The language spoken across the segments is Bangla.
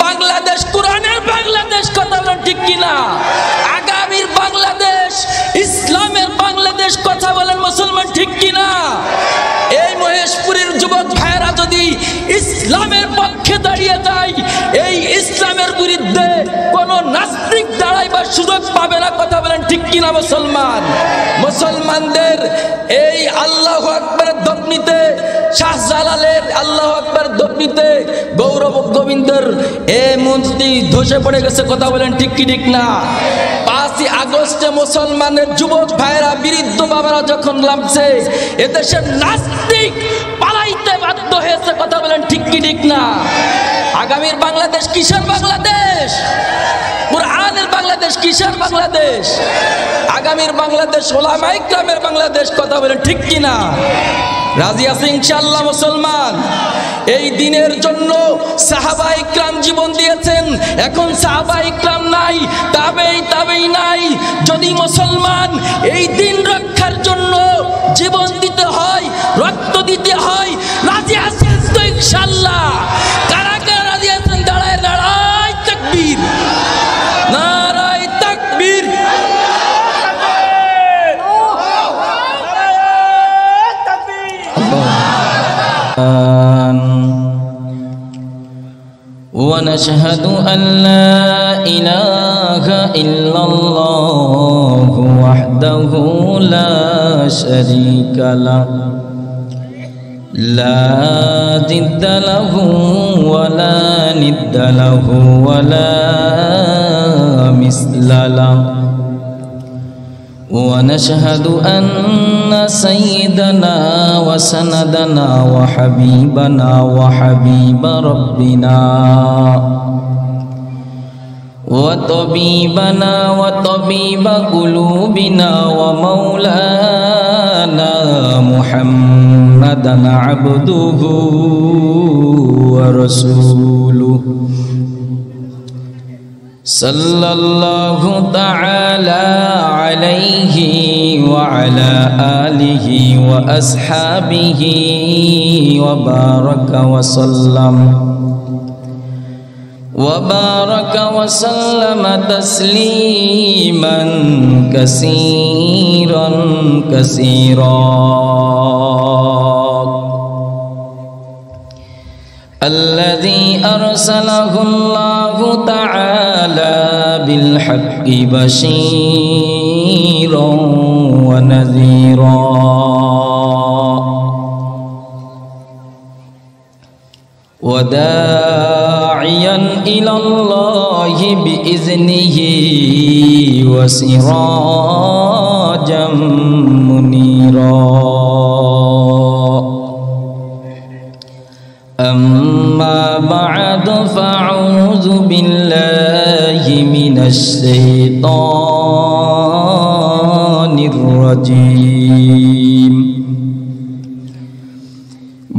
বাংলাদেশ কোরআনের বাংলাদেশ, কথা বলেন ঠিক কিনা? আগামীর বাংলাদেশ ইসলামের বাংলাদেশ, কথা বলেন মুসলমান ঠিক কিনা? এই মহেশপুরের যুবক ভাইয়েরা যদি ইসলামের পক্ষে দাঁড়িয়ে যায়, এই ইসলামের বিরুদ্ধে কোন নাস্তিক দাঁড়াইবার সুযোগ পাবে না, কথা বলেন ঠিক কিনা মুসলমান? মুসলমানদের এই আল্লাহু আকবারের ধ্বনিতে, শাহজালালের আল্লাহু আকবার ধ্বনিতে গৌরব গোবিন্দের এই মূর্তি ধসে পড়ে গেছে, কথা বলেন ঠিক কি ঠিক না? 5ই আগস্টে মুসলমানের যুবক ভাইরা, বৃদ্ধ বাবারা যখন নামছে, এদেশের নাস্তিক পালাইতে বাধ্য হয়েছে, কথা বলেন ঠিক কি ঠিক না? আগামীর বাংলাদেশ কিসের বাংলাদেশ? কুরআনের বাংলাদেশ। কিসের বাংলাদেশ? আগামীর বাংলাদেশ উলামায়ে কিরামের বাংলাদেশ, কথা বলেন ঠিক কিনা? রাজি আছে ইনশাআল্লাহ মুসলমান? এই দিনের জন্য সাহাবায়ে কিরাম জীবন দিয়েছেন, এখন সাহাবায়ে কিরাম নাই, তাবেই নাই। যদি মুসলমান এই দিন রক্ষার জন্য জীবন দিতে হয়, রক্ত দিতে হয়, রাজি আছেন তো ইনশাআল্লাহ? কারা কারা রাজি আছেন? দাঁড়ায় দাঁড়ায় তাকবীর, নারায়ে তাকবীর। ونشهد أن لا إله إلا الله وحده لا شريك له لا ضد له ولا ند له ولا مثل له ونشهد أن سيدنا وسندنا وحبيبنا وحبيب ربنا وطبيبنا وطبيب قلوبنا ومولانا محمدا عبده ورسوله صلى الله تعالى عليه وعلى آله وأصحابه وبارك وسلم تسليما كثيرا الذي أرسله الله تعالى بالحق بشيرا ونذيرا وداعيا إلى الله بإذنه وسراجا منيرا. أما بعد فأعوذ بالله من الشيطان الرجيم.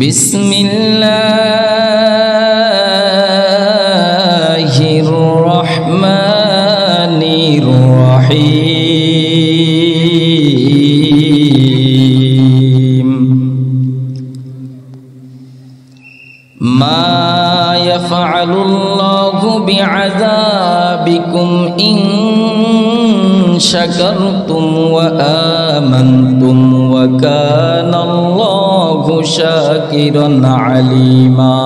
بسم الله الرحمن الرحيم. ما يفعل الله بعذابكم إن شكرتم وآمنتم وكان الله شاكرا عليما.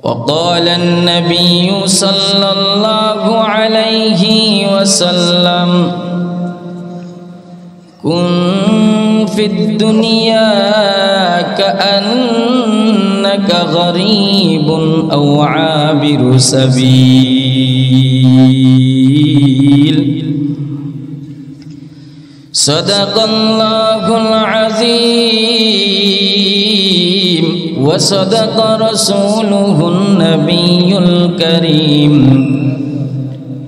وقال النبي صلى الله عليه وسلم كن في الدنيا كأنك غريب أو عابر سبيل. صدق الله العظيم وصدق رسوله النبي الكريم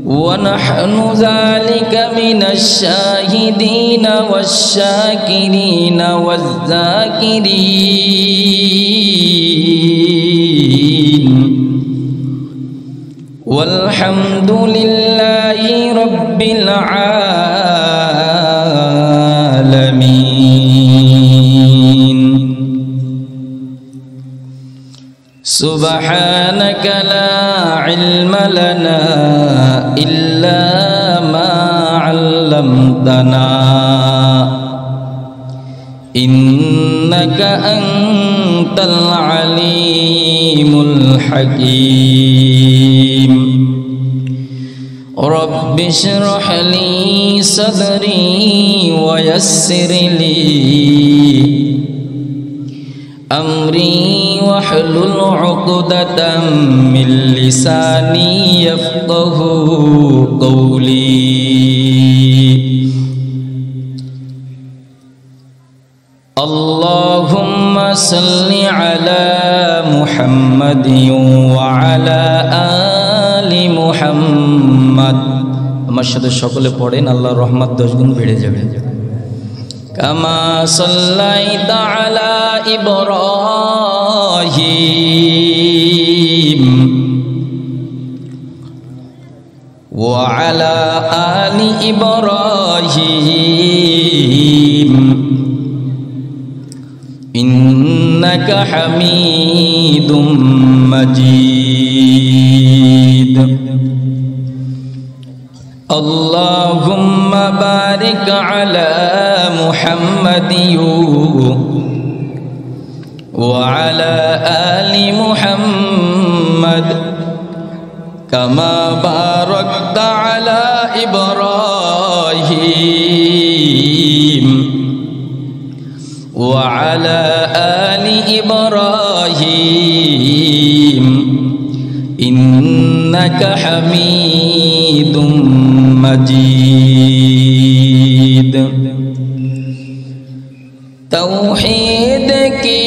ونحن ذلك من الشاهدين والشاكرين والذاكرين والحمد لله رب العالمين. سبحانك لا علم لنا إلا ما علمتنا إنك أنت العليم الحكيم رب اشرح لي صدري ويسر لي أمري واحلل عقدة من لساني يفقه قولي اللهم صل على محمد وعلى آل محمد আমার সাথে সকলে পড়েন আল্লাহর রহমত 10 গুণ বেড়ে যাবে কামা সাল্লাইতা আলা ইব্রাহিম ওয়া আলা আলি ইব্রাহিম ইন্নাকা হামিদুম মাজিদ اللهم بارك على محمد وعلى آل محمد كما باركت على إبراهيم وعلى آل إبراهيم إنك حميد مجيد توحید کی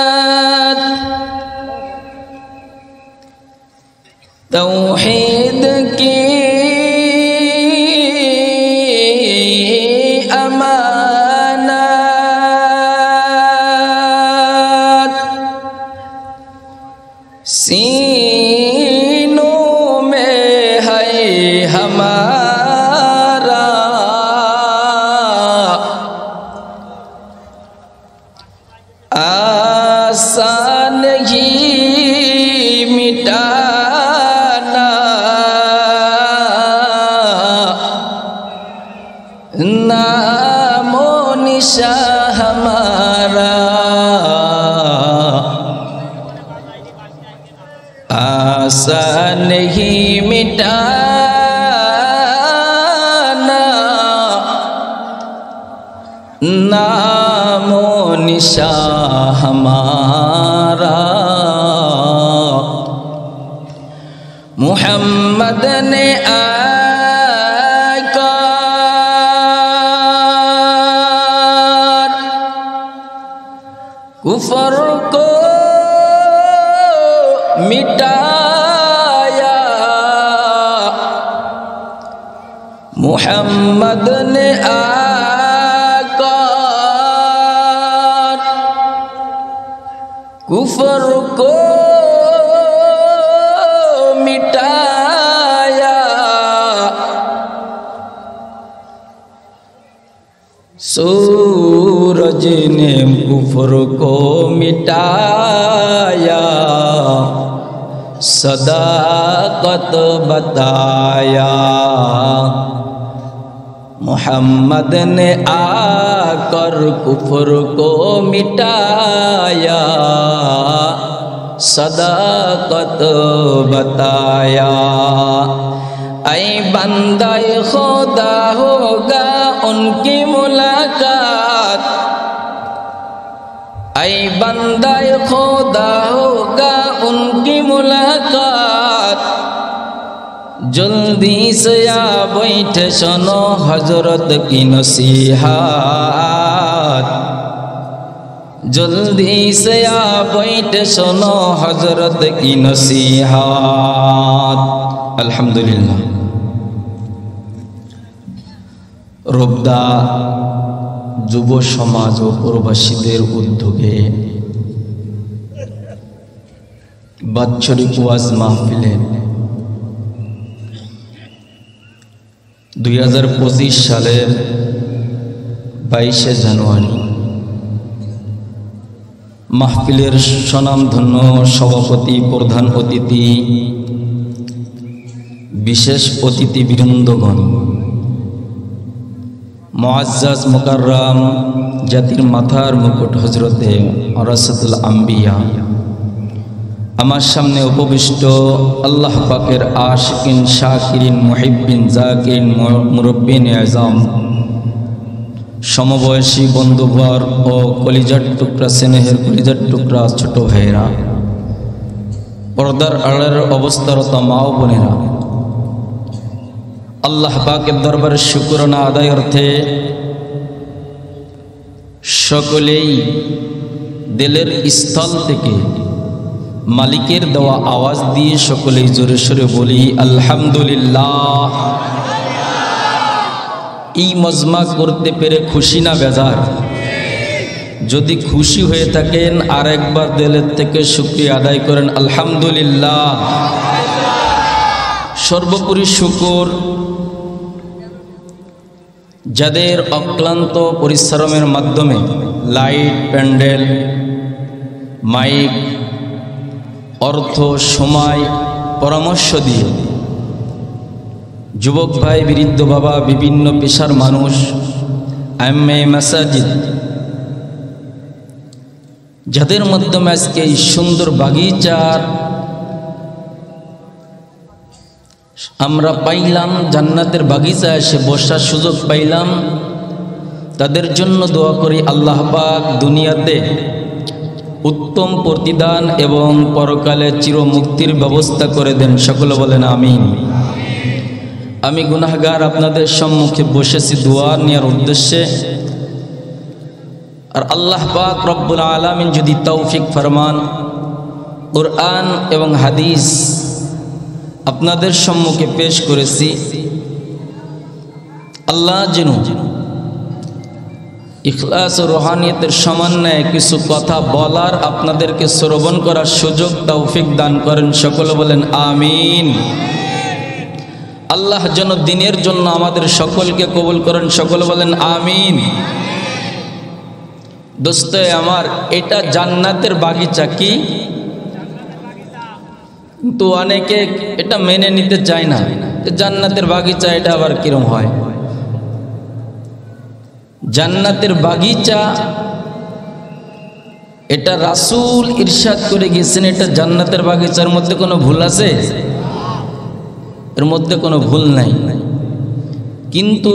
امانت توحید کی सीनों में है हमारा आसान ही मिटाना नामो निशा हमारा आसान ही मिटाना नामो निशा हमारा मुहम्मद ने आकर कुफर को मिटाया मुहम्मद ने आकर कुफर को मिटाया सूरज ने कुफर को मिटाया सदाकत बताया मुहम्मद ने आकर कुफर को मिटाया सदाकत बताया ऐ बंदा खुदा होगा उनकी मुलाकात ऐ बंदा खुदा होगा उनकी मुलाकात जल्दी से आ बैठ सुनो हजरत की नसीहत जल्दी से आ बैठ सुनो हजरत की नसीहत अल्हम्दुलिल्लाह রোবদা যুব সমাজ ও প্রবাসীদের উদ্যোগে বাৎসরিক ওয়াজ মাহফিলে 2025 সালের 22শে জানুয়ারি মাহফিলের স্বনামধন্য সভাপতি, প্রধান অতিথি, বিশেষ অতিথি বৃন্দগণ, মুআজ্জাজ মুকাররম জাতির মাথার মুকুট হযরতে রাসূলুল আম্বিয়া, আমার সামনে উপবিষ্ট আল্লাহ পাকের আশিকিন, শাকিরিন, মুহিব্বিন, জাকিরিন, মুরব্বিন আযম, সমবয়সী বন্ধুবর ও কলিজার টুকরা, স্নেহের কলিজার টুকরা ছোট ভাইয়েরা, পর্দার আড়ালের অবস্থারত মা ও বোনেরা, আল্লাহ পাকের দরবারে শুকরানা আদায় অর্থে সকলেই দিলের স্থল থেকে মালিকের দেওয়া আওয়াজ দিয়ে সকলেই জোরে সোরে বলি আলহামদুলিল্লাহ। এই মজমা করতে পেরে খুশি না বেজার? যদি খুশি হয়ে থাকেন আর একবার দিলের থেকে শুকরিয়া আদায় করেন আলহামদুলিল্লাহ। সর্বোপরি শুকর যাদের অক্লান্ত পরিশ্রমের মাধ্যমে লাইট, প্যান্ডেল, মাইক, অর্থ, সময়, পরামর্শ দিয়ে যুবক ভাই, বৃদ্ধ বাবা, বিভিন্ন পেশার মানুষ, আইম্মে মাসাজিদ, যাদের মাধ্যমে আজকে এই সুন্দর বাগিচার আমরা পাইলাম, জান্নাতের বাগিচা এসে বসার সুযোগ পাইলাম, তাদের জন্য দোয়া করি আল্লাহ পাক দুনিয়াতে উত্তম প্রতিদান এবং পরকালে চিরমুক্তির ব্যবস্থা করে দেন। সকলে বলেন আমিন। আমি গুনাহগার আপনাদের সম্মুখে বসেছি দোয়া নেওয়ার উদ্দেশ্যে, আর আল্লাহ পাক রব্বুল আলামিন যদি তৌফিক ফরমান, কুরআন এবং হাদিস আপনাদের সম্মুখে পেশ করেছি, আল্লাহ যেন ইখলাস ও রুহানিয়তের সমন্বয়ে কিছু কথা বলার, আপনাদেরকে শ্রবণ করার সুযোগ তৌফিক দান করেন। সকলে বলেন আমিন। আল্লাহ যেন দ্বীনের জন্য আমাদের সকলকে কবুল করেন। সকলে বলেন আমিন। দোস্ত আমার, এটা জান্নাতের বাগিচা। কি? কিন্তু অনেকে এটা মেনে নিতে চায় না। জান্নাতের বাগিচা এটা আবার কিরম হয়? জান্নাতের বাগিচা এটা রাসূল ইরশাদ করে গেছেন, এটা জান্নাতের বাগিচার মধ্যে কোনো ভুল আছে? এর মধ্যে কোনো ভুল নাই। কিন্তু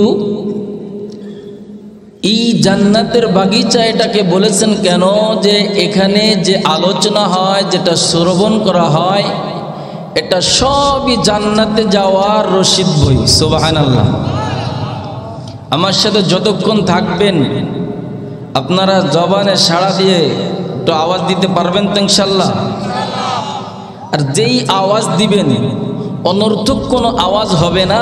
এই জান্নাতের বাগিচা এটাকে বলেছেন কেন? যে এখানে যে আলোচনা হয়, যেটা শ্রবণ করা হয়, এটা সবই জান্নাতে যাওয়ার রশিদ বই। সুবহানাল্লাহ। আমার সাথে যতক্ষণ থাকবেন আপনারা জবানে সাড়া দিয়ে একটু আওয়াজ দিতে পারবেন তো ইনশাল্লাহ? আর যেই আওয়াজ দিবেন অনর্থক কোনো আওয়াজ হবে না।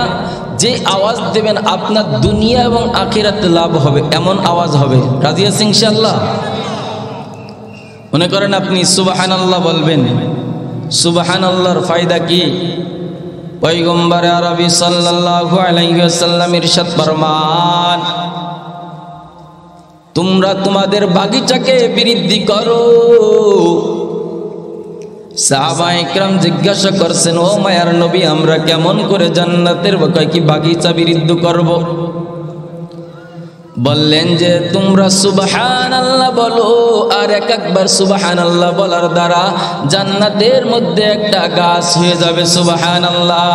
যে আওয়াজ দেবেন আপনার দুনিয়া এবং আখিরাতে লাভ হবে, এমন আওয়াজ হবে। রাজি আছেন ইনশাল্লাহ? মনে করেন আপনি সুবহানাল্লাহ বলবেন, সুবহানাল্লাহর ফায়দা কি? পয়গম্বর আরবি সাল্লাল্লাহু আলাইহি ওয়াসাল্লাম ইরশাদ ফরমান, তোমরা তোমাদের বাগিচাকে বৃদ্ধি করো। সাহাবায়ে কেরাম জিজ্ঞাসা করছেন, ও মায়ার নবী, আমরা কেমন করে জান্নাতের বাগিচা বৃদ্ধি করব? বললেন যে তোমরা সুবহানাল্লাহ বলো, আর একবার সুবহানাল্লাহ বলার দ্বারা জান্নাতের মধ্যে একটা গাছ হয়ে যাবে। সুবহানাল্লাহ।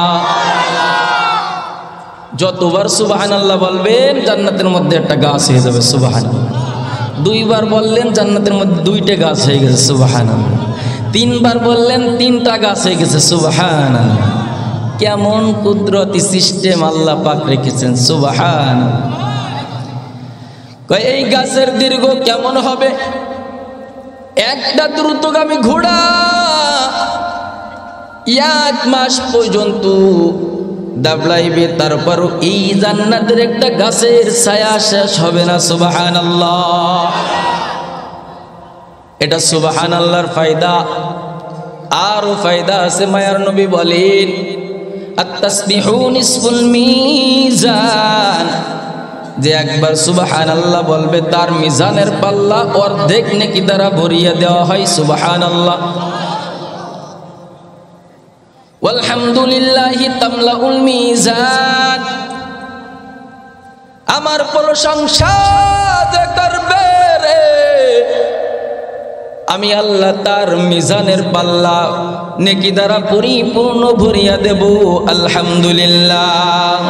যতবার সুবহানাল্লাহ বলবেন জান্নাতের মধ্যে একটা গাছ হয়ে যাবে। সুবহানাল্লাহ। দুইবার বললেন জান্নাতের মধ্যে দুইটা গাছ হয়ে গেছে। সুবহানাল্লাহ। তিনবার বললেন তিনটা গাছ হয়ে গেছে। সুবহানাল্লাহ। কেমন কুদরতি সিস্টেম আল্লাহ পাক রেখেছেন। সুবহানাল্লাহ। এই গাছের দীর্ঘ কেমন হবে? একটা দ্রুতগামী ঘোড়া 1 মাস পর্যন্ত দাবলাইবে, তারপরও এই জান্নাতের একটা গাছের ছায়া শেষ হবে না। সুবহানাল্লাহ। এটা সুবহানাল্লাহর ফায়দা। আরো ফায়দা আছে। মায়ার নবী বলেন, আত-তাসবিহু নিসফুল মিজান, যে একবার সুবহানাল্লাহ বলবে তার মিজানের পাল্লা অর্ধেক নেকি দ্বারা ভরিয়ে দেওয়া হয়। সুবহানাল্লাহ। ওয়ালহামদুলিল্লাহি তামলাউল মিজান, আমার প্রশংসা যে করবে রে আমি আল্লাহ তার মিজানের পাল্লা নেকি দ্বারা পরিপূর্ণ ভরিয়া দেব। আলহামদুলিল্লাহ।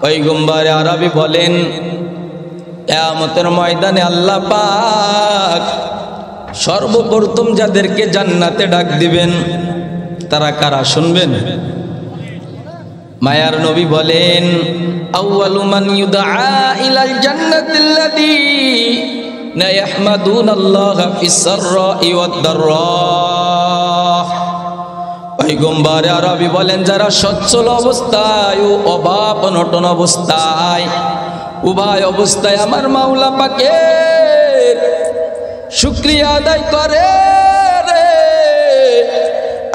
পয়গম্বর আরবি বলেন, কিয়ামতের ময়দানে আল্লাহ পাক সর্বপ্রথম যাদেরকে জান্নাতে ডাক দিবেন তারা কারা শুনবেন? মায়ার নবী বলেন, আউয়ালু মান ইউদআ ইলাল জান্নাতিল্লাযী লা ইয়াহমাদুনাল্লাহা ফিস সাররাই ওয়াদ দাররা। পয়গম্বর আরবি বলেন, যারা সচ্ছল অবস্থায় ও অভাব অনটন অবস্থায়, উভয় অবস্থায় আমার মাওলা পাকের শুকরিয়া আদায় করে রে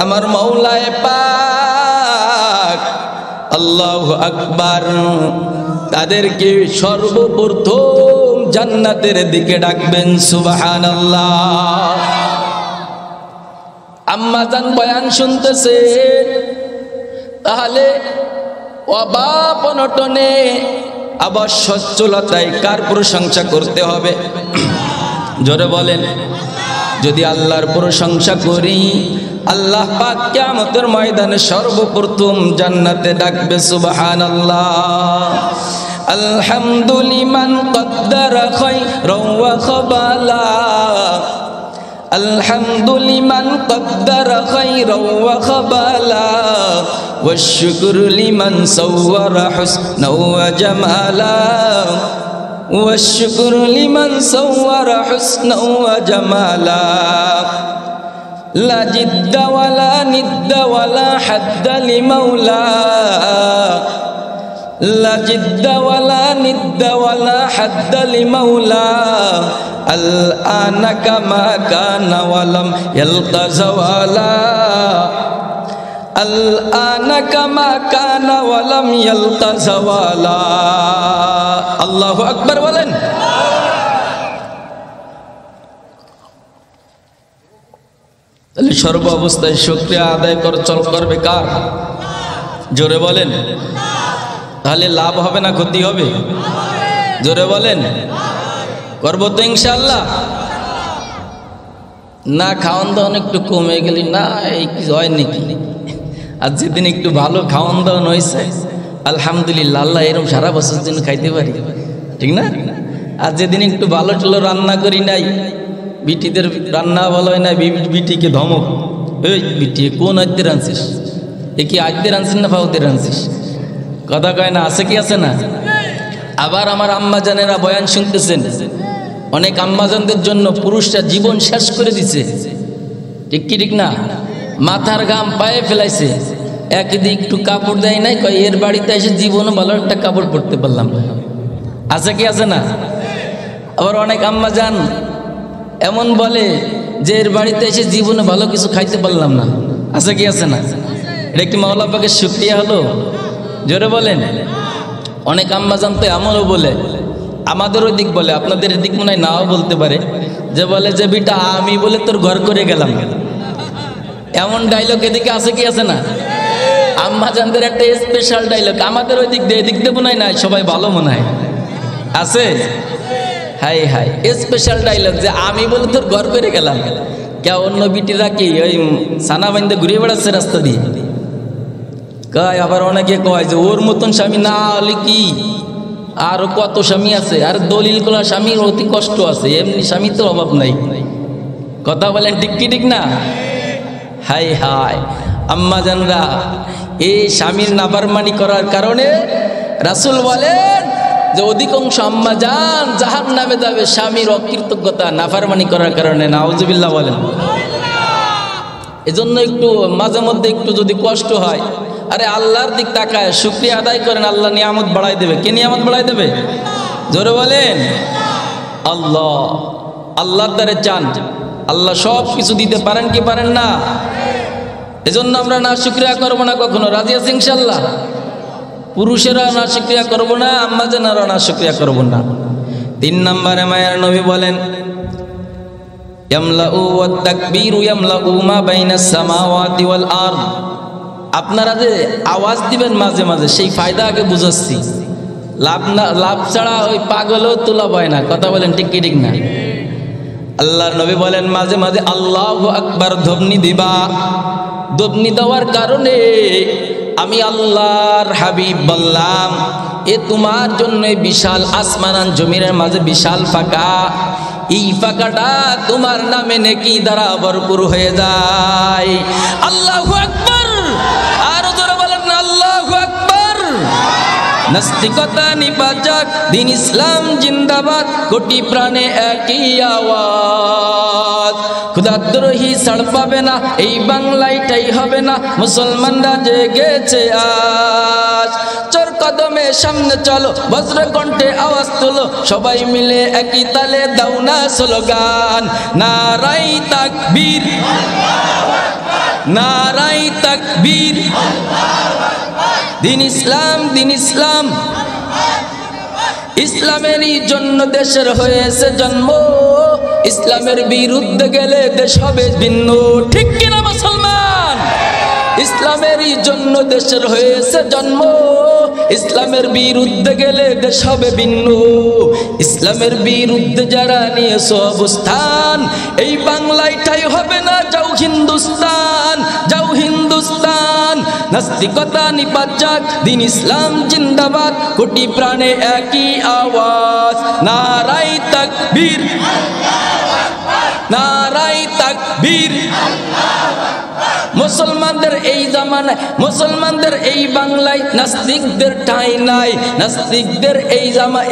আমার মাওলায়ে পাক আল্লাহু আকবার, তাদেরকে সর্বপ্রথম জান্নাতের দিকে ডাকবেন। সুবহানাল্লাহ। আম্মা জান বয়ান শুনতেছে, তাহলে অভাব অনটনে আবার সচ্ছলতায় কার প্রশংসা করতে হবে? জোরে বলেন। যদি আল্লাহর প্রশংসা করি আল্লাহ পাক কিয়ামতের ময়দানে সর্বপ্রথম জান্নাতে ডাকবে। সুবহানাল্লাহ। আলহামদুলিমান কদ্দারা খায়রান ওয়া খাবালা, আলহামদুলিমান কদ্দারা খায়রান ওয়া খাবালা, ওয়াশ-শুকরু লিমান সাওয়ারা হুসনান ওয়া জামালা, ওয়াশ-শুকরু লিমান সাওয়ারা হুসনান ওয়া জামালা, লা জিদ্দা ওয়ালা নিদ্দা ওয়ালা হাদ্দা লিমাওলা, লা জিদ্দা ওয়ালা নিদ্দা ওয়ালা হাদ্দা লিমাওলা, আল আনা কামা কানা ওয়ালাম ইয়ালকা জাওয়ালা, আল আনা কামা কানা ওয়ালাম ইয়ালকা জাওয়ালা। আল্লাহু আকবার বলেন। তাহলে সর্ব অবস্থায় শুকরিয়া আদায় করবে কার? জোরে বলেন। তাহলে লাভ হবে না ক্ষতি হবে? জোরে বলেন। করবো তো ইনশাআল্লাহ। না খাওয়ান দাওয়ান একটু কমে গেলি না, এই হয় নাকি? আর যেদিন একটু ভালো খাওয়ান দাওয়ান হয়েছে আলহামদুলিল্লাহ, আল্লাহ এরকম সারা বছর জন্য খাইতে পারি, ঠিক না? আর যেদিন একটু ভালো টুলো রান্না করি নাই, বিটিদের রান্না ভালো হয় না, বিটিকে ধমক, এই বিটি কোন আদ্যে রাঁধছিস? এ কি আদ্যে রাঁধছিস না ফাউতে রাঁধছিস? কথা কয় না, আছে কি আছে না? আবার আমার আম্মা জানেরা বয়ান শুনতেছেন, অনেক আম্মাজানদের জন্য পুরুষরা জীবন শেষ করে দিছে, ঠিক কি ঠিক না? মাথার ঘাম পায়ে ফেলাইছে, একদিন একটু কাপড় দেয় নাই, কয় এর বাড়িতে এসে জীবনও ভালো একটা কাপড় পরতে পারলাম না। আছে কি আছে না? আবার অনেক আম্মাজান এমন বলে যে এর বাড়িতে এসে জীবনে ভালো কিছু খাইতে পারলাম না। আছে কি আছে না? এটা কি মাওলা পাকের শুকরিয়া হলো? জোরে বলেন। অনেক আম্মাজান তো এমনও বলে, আমাদের ওই দিক বলে, আপনাদের দিক মনে হয় নাও বলতে পারে, যে বলে যে বিটা আমি বলে তোর ঘর করে গেলাম। এমন ডায়লগ এদিকে আছে কি আছে না? আম্মাজানদের একটা স্পেশাল ডায়লগ, আমাদের ওই দিক দিয়ে, এদিক দিয়ে মনে হয় না, সবাই ভালো মনে হয় আছে। হাই হাই, স্পেশাল ডায়লগ যে আমি বলে তোর ঘর করে গেলাম। কে অন্য বিটিরা কি ওই সানা বাইন্দে ঘুরে বেড়াচ্ছে রাস্তা দিয়ে? কয় আবার অনেকে কয় যে ওর মতন স্বামী না হলে কি আরো কত স্বামী আছে, আর দলিল করা স্বামীর অতি কষ্ট আছে, এমনি স্বামী তো অভাব নাই। কথা বলেন ঠিক কি ঠিক না? হাই হাই আম্মা জানরা, এই স্বামীর নাফরমানি করার কারণে রাসূল বলেন যে অধিকাংশ আম্মা জান জাহান্নামে যাবে স্বামীর অকৃতজ্ঞতা নাফরমানি করার কারণে। নাউজুবিল্লাহ বলেন। এজন্য একটু মাঝে মধ্যে একটু যদি কষ্ট হয়, আরে আল্লাহর দিক তাকায় শুকরিয়া আদায় করেন, আল্লাহ নিয়ামত বাড়াই দেবে। কে নিয়ামত বাড়াই দেবে? জোরে বলেন। আল্লাহ। আল্লাহর দ্বারে চান, আল্লাহ সব কিছু দিতে পারেন কি পারেন না? এজন্য আমরা না শুকরিয়া করবো না কখনো। রাজি আছি ইনশাল্লাহ? পুরুষেরা না শুকরিয়া করবো না, আম্মা জানেরা না শুকরিয়া করবো না। 3 নম্বরে মায়ের নবী বলেন ইয়ামলাউ ওয়াত তাকবীরু ইয়ামলাউ মা বাইনাস সামাওয়াতি ওয়াল আরদ। আপনারা যে আওয়াজ দিবেন মাঝে মাঝে, সেই ফায়দা আগে বুঝাচ্ছি। লাভ ছাড়া ওই পাগলও তোলা হয় না। কথা বলেন ঠিক কি ঠিক না? আল্লাহর নবী বলেন মাঝে মাঝে আল্লাহু আকবার ধ্বনি দিবা। ধ্বনি দেওয়ার কারণে আমি আল্লাহর হাবিব বললাম এ তোমার জন্য বিশাল আসমান জমিনের মাঝে বিশাল ফাঁকা, এই ফাঁকাটা তোমার নামে নেকি দ্বারা ভরপুর হয়ে যায়। আল্লাহু আকবার, আরো জোরে বলেন না আল্লাহু আকবার। নাস্তিকতা নিপাচাক, দিন ইসলাম জিন্দাবাদ, কোটি প্রাণে একই আওয়াজ। খুদাদ্রোহী ছাড় পাবে না, এই বাংলাটাই হবে না, মুসলমানরা জেগেছে আজ। চোর কদমে সামনে চলো, বজ্র কণ্ঠে আওয়াজ তোলো, সবাই মিলে একই তালে দাও না স্লোগান। নারাই তাকবীর, নারাই তাকবীর, দিন ইসলাম, দিন ইসলাম। ইসলামেরই জন্য দেশের হয়েছে জন্ম, ইসলামের বিরুদ্ধে গেলে দেশ হবে ভিন্ন। ঠিক কিনা মুসলমান? ইসলামেরই জন্য দেশের হয়েছে জন্ম, ইসলামের বিরুদ্ধে গেলে দেশ হবে ভিন্ন। ইসলামের বিরুদ্ধে যারা নিয়েছে অবস্থান, এই বাংলাটাই হবে না, যাও হিন্দুস্তান, যাও হিন্দুস্তান। নাস্তিকতা নিপাত যাক, দিন ইসলাম জিন্দাবাদ, কোটি প্রাণে একই আওয়াজ। নারাই তাকবীর, নারাই তাকবীর। মুসলমানদের এই জামানায়, মুসলমানদের এই বাংলায় নাস্তিকদের ঠাঁই নাই। নাস্তিকদের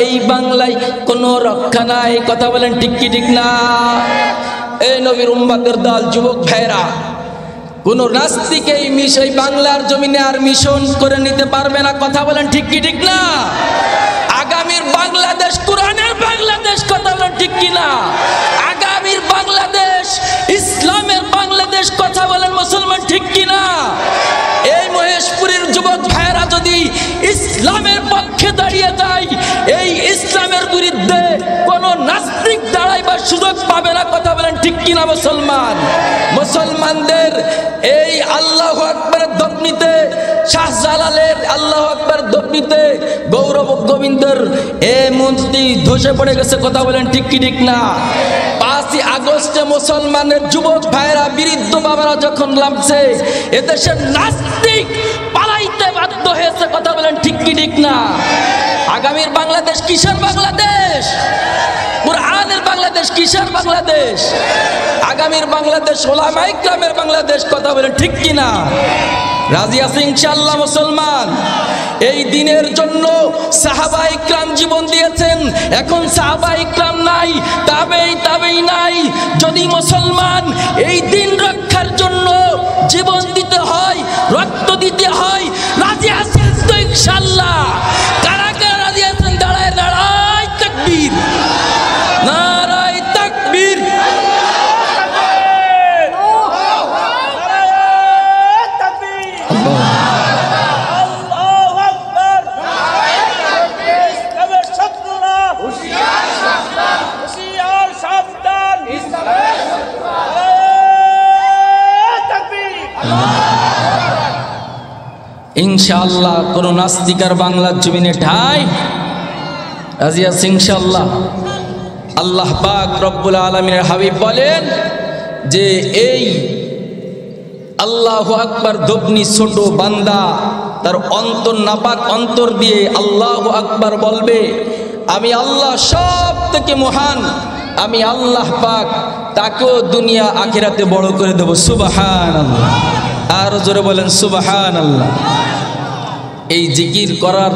এই বাংলায় কোনো রক্ষা নাই। কথা বলেন ঠিক কি ঠিক না? এই নবীর উম্মতের দল যুবক ভাইরা, কোন নাস্তিক এই বাংলার জমিনে আর মিশন করে নিতে পারবে না। কথা বলেন ঠিক কি ঠিক না? আগামীর বাংলাদেশ কোরআনের বাংলাদেশ। কথা বলেন ঠিক কি না? আগামীর বাংলাদেশ ইসলামের বাংলাদেশ। কথা বলেন মুসলমান ঠিক কি না? এই মহেশপুরের যুবক ভাইরা যদি ইসলামের পক্ষে দাঁড়িয়ে যায়, এই ইসলামের বিরুদ্ধে কোন নাস্তিক দাঁড়াইবার সুযোগ পাবে না। কথা বলেন ঠিক কি না মুসলমান? মুসলমানদের এই আল্লাহু আকবারের ধ্বনিতে, শাহজালালের আল্লাহু আকবার ধ্বনিতে গৌরব গোবিন্দর এ মূর্তি ধসে পড়ে গেছে। কথা বলেন ঠিক কি ঠিক না? 5ই আগস্টে মুসলমানের যুবক ভাইরা, বৃদ্ধ বাবারা যখন নামছে, এদেশের নাস্তিক পালাইতে বাধ্য হয়েছে। কথা বলেন ঠিক কি ঠিক না? আগামীর বাংলাদেশ কিসের বাংলাদেশ? কুরআনের বাংলাদেশ। কিসের বাংলাদেশ? আগামীর বাংলাদেশ উলামায়ে কিরামের বাংলাদেশ। কথা বলেন ঠিক কি না? রাজি আছি ইনশাআল্লাহ মুসলমান? এই দিনের জন্য সাহাবায়ে কিরাম জীবন দিয়েছেন, এখন সাহাবায়ে কিরাম নাই, তাবেই নাই। যদি মুসলমান এই দিন রক্ষার জন্য জীবন দিতে হয়, রক্ত দিতে হয়, রাজি আছেন তো ইনশাআল্লাহ? কারা কারা রাজি আছেন? দাঁড়ায় দাঁড়ায় তাকবীর, নারায়ে তাকবীর। ইনশাআল্লাহ কোন নাস্তিকার বাংলার জমিনে ঠাঁই। রাজি আছি ইনশাআল্লাহ? আল্লাহ পাক রব্বুল আলামিনের হাবিব বলেন যে এই আল্লাহু আকবার ধ্বনি ছোট বান্দা তার অন্তর নাপাক অন্তর দিয়ে আল্লাহু আকবার বলবে, আমি আল্লাহ সব থেকে মহান, আমি আল্লাহ পাক তাকেও দুনিয়া আখিরাতে বড় করে দেব। সুবহানাল্লাহ। আর জোরে বলেন সুবহানাল্লাহ। এই জিকির করার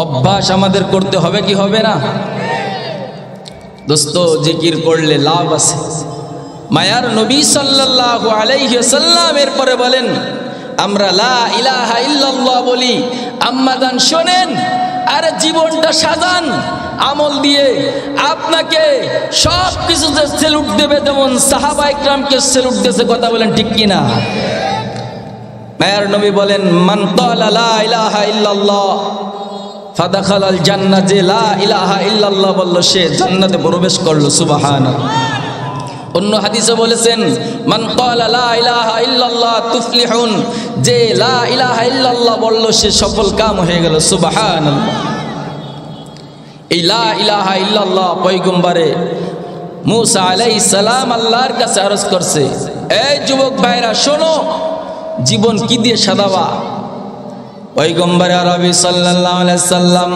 অভ্যাস আমাদের করতে হবে কি হবে না? দোস্ত, জিকির করলে লাভ আছে। মায়ার নবী সাল্লাল্লাহু আলাইহি ওয়াসাল্লাম এরপরে বলেন, আমরা লা ইলাহা ইল্লাল্লাহ বলি। আম্মাজান শোনেন, আরে জীবনটা সাজান আমল দিয়ে। আপনাকে সব কিছুতে স্যালুট দেবে, যেমন সাহাবায়ে কিরামকে স্যালুট দিয়েছে। কথা বলেন ঠিক কিনা? মায়ের নবী বলেন মান ক্বালা লা ইলাহা ইল্লাল্লাহ ফাদাখালাল জান্নাহ, যে লা ইলাহা ইল্লাল্লাহ বলল সে জান্নাতে প্রবেশ করলো। সুবহানাল্লাহ। অন্য হাদিসে বলেছেন মান ক্বালা লা ইলাহা ইল্লাল্লাহ তুফলিহুন, যে লা ইলাহা ইল্লাল্লাহ বলল সে সফল কাম হয়ে গেল। সুবহানাল্লাহ। এই লা ইলাহা ইল্লাল্লাহ পয়গম্বরে মুসা আলাইহিস সালাম আল্লাহর কাছে আরজ করছে, এই যুবক ভাইরা শোনো, জীবন কি দিয়ে সাজাবা? পয়গম্বর আরবি সাল্লাল্লাহু আলাইহি সাল্লাম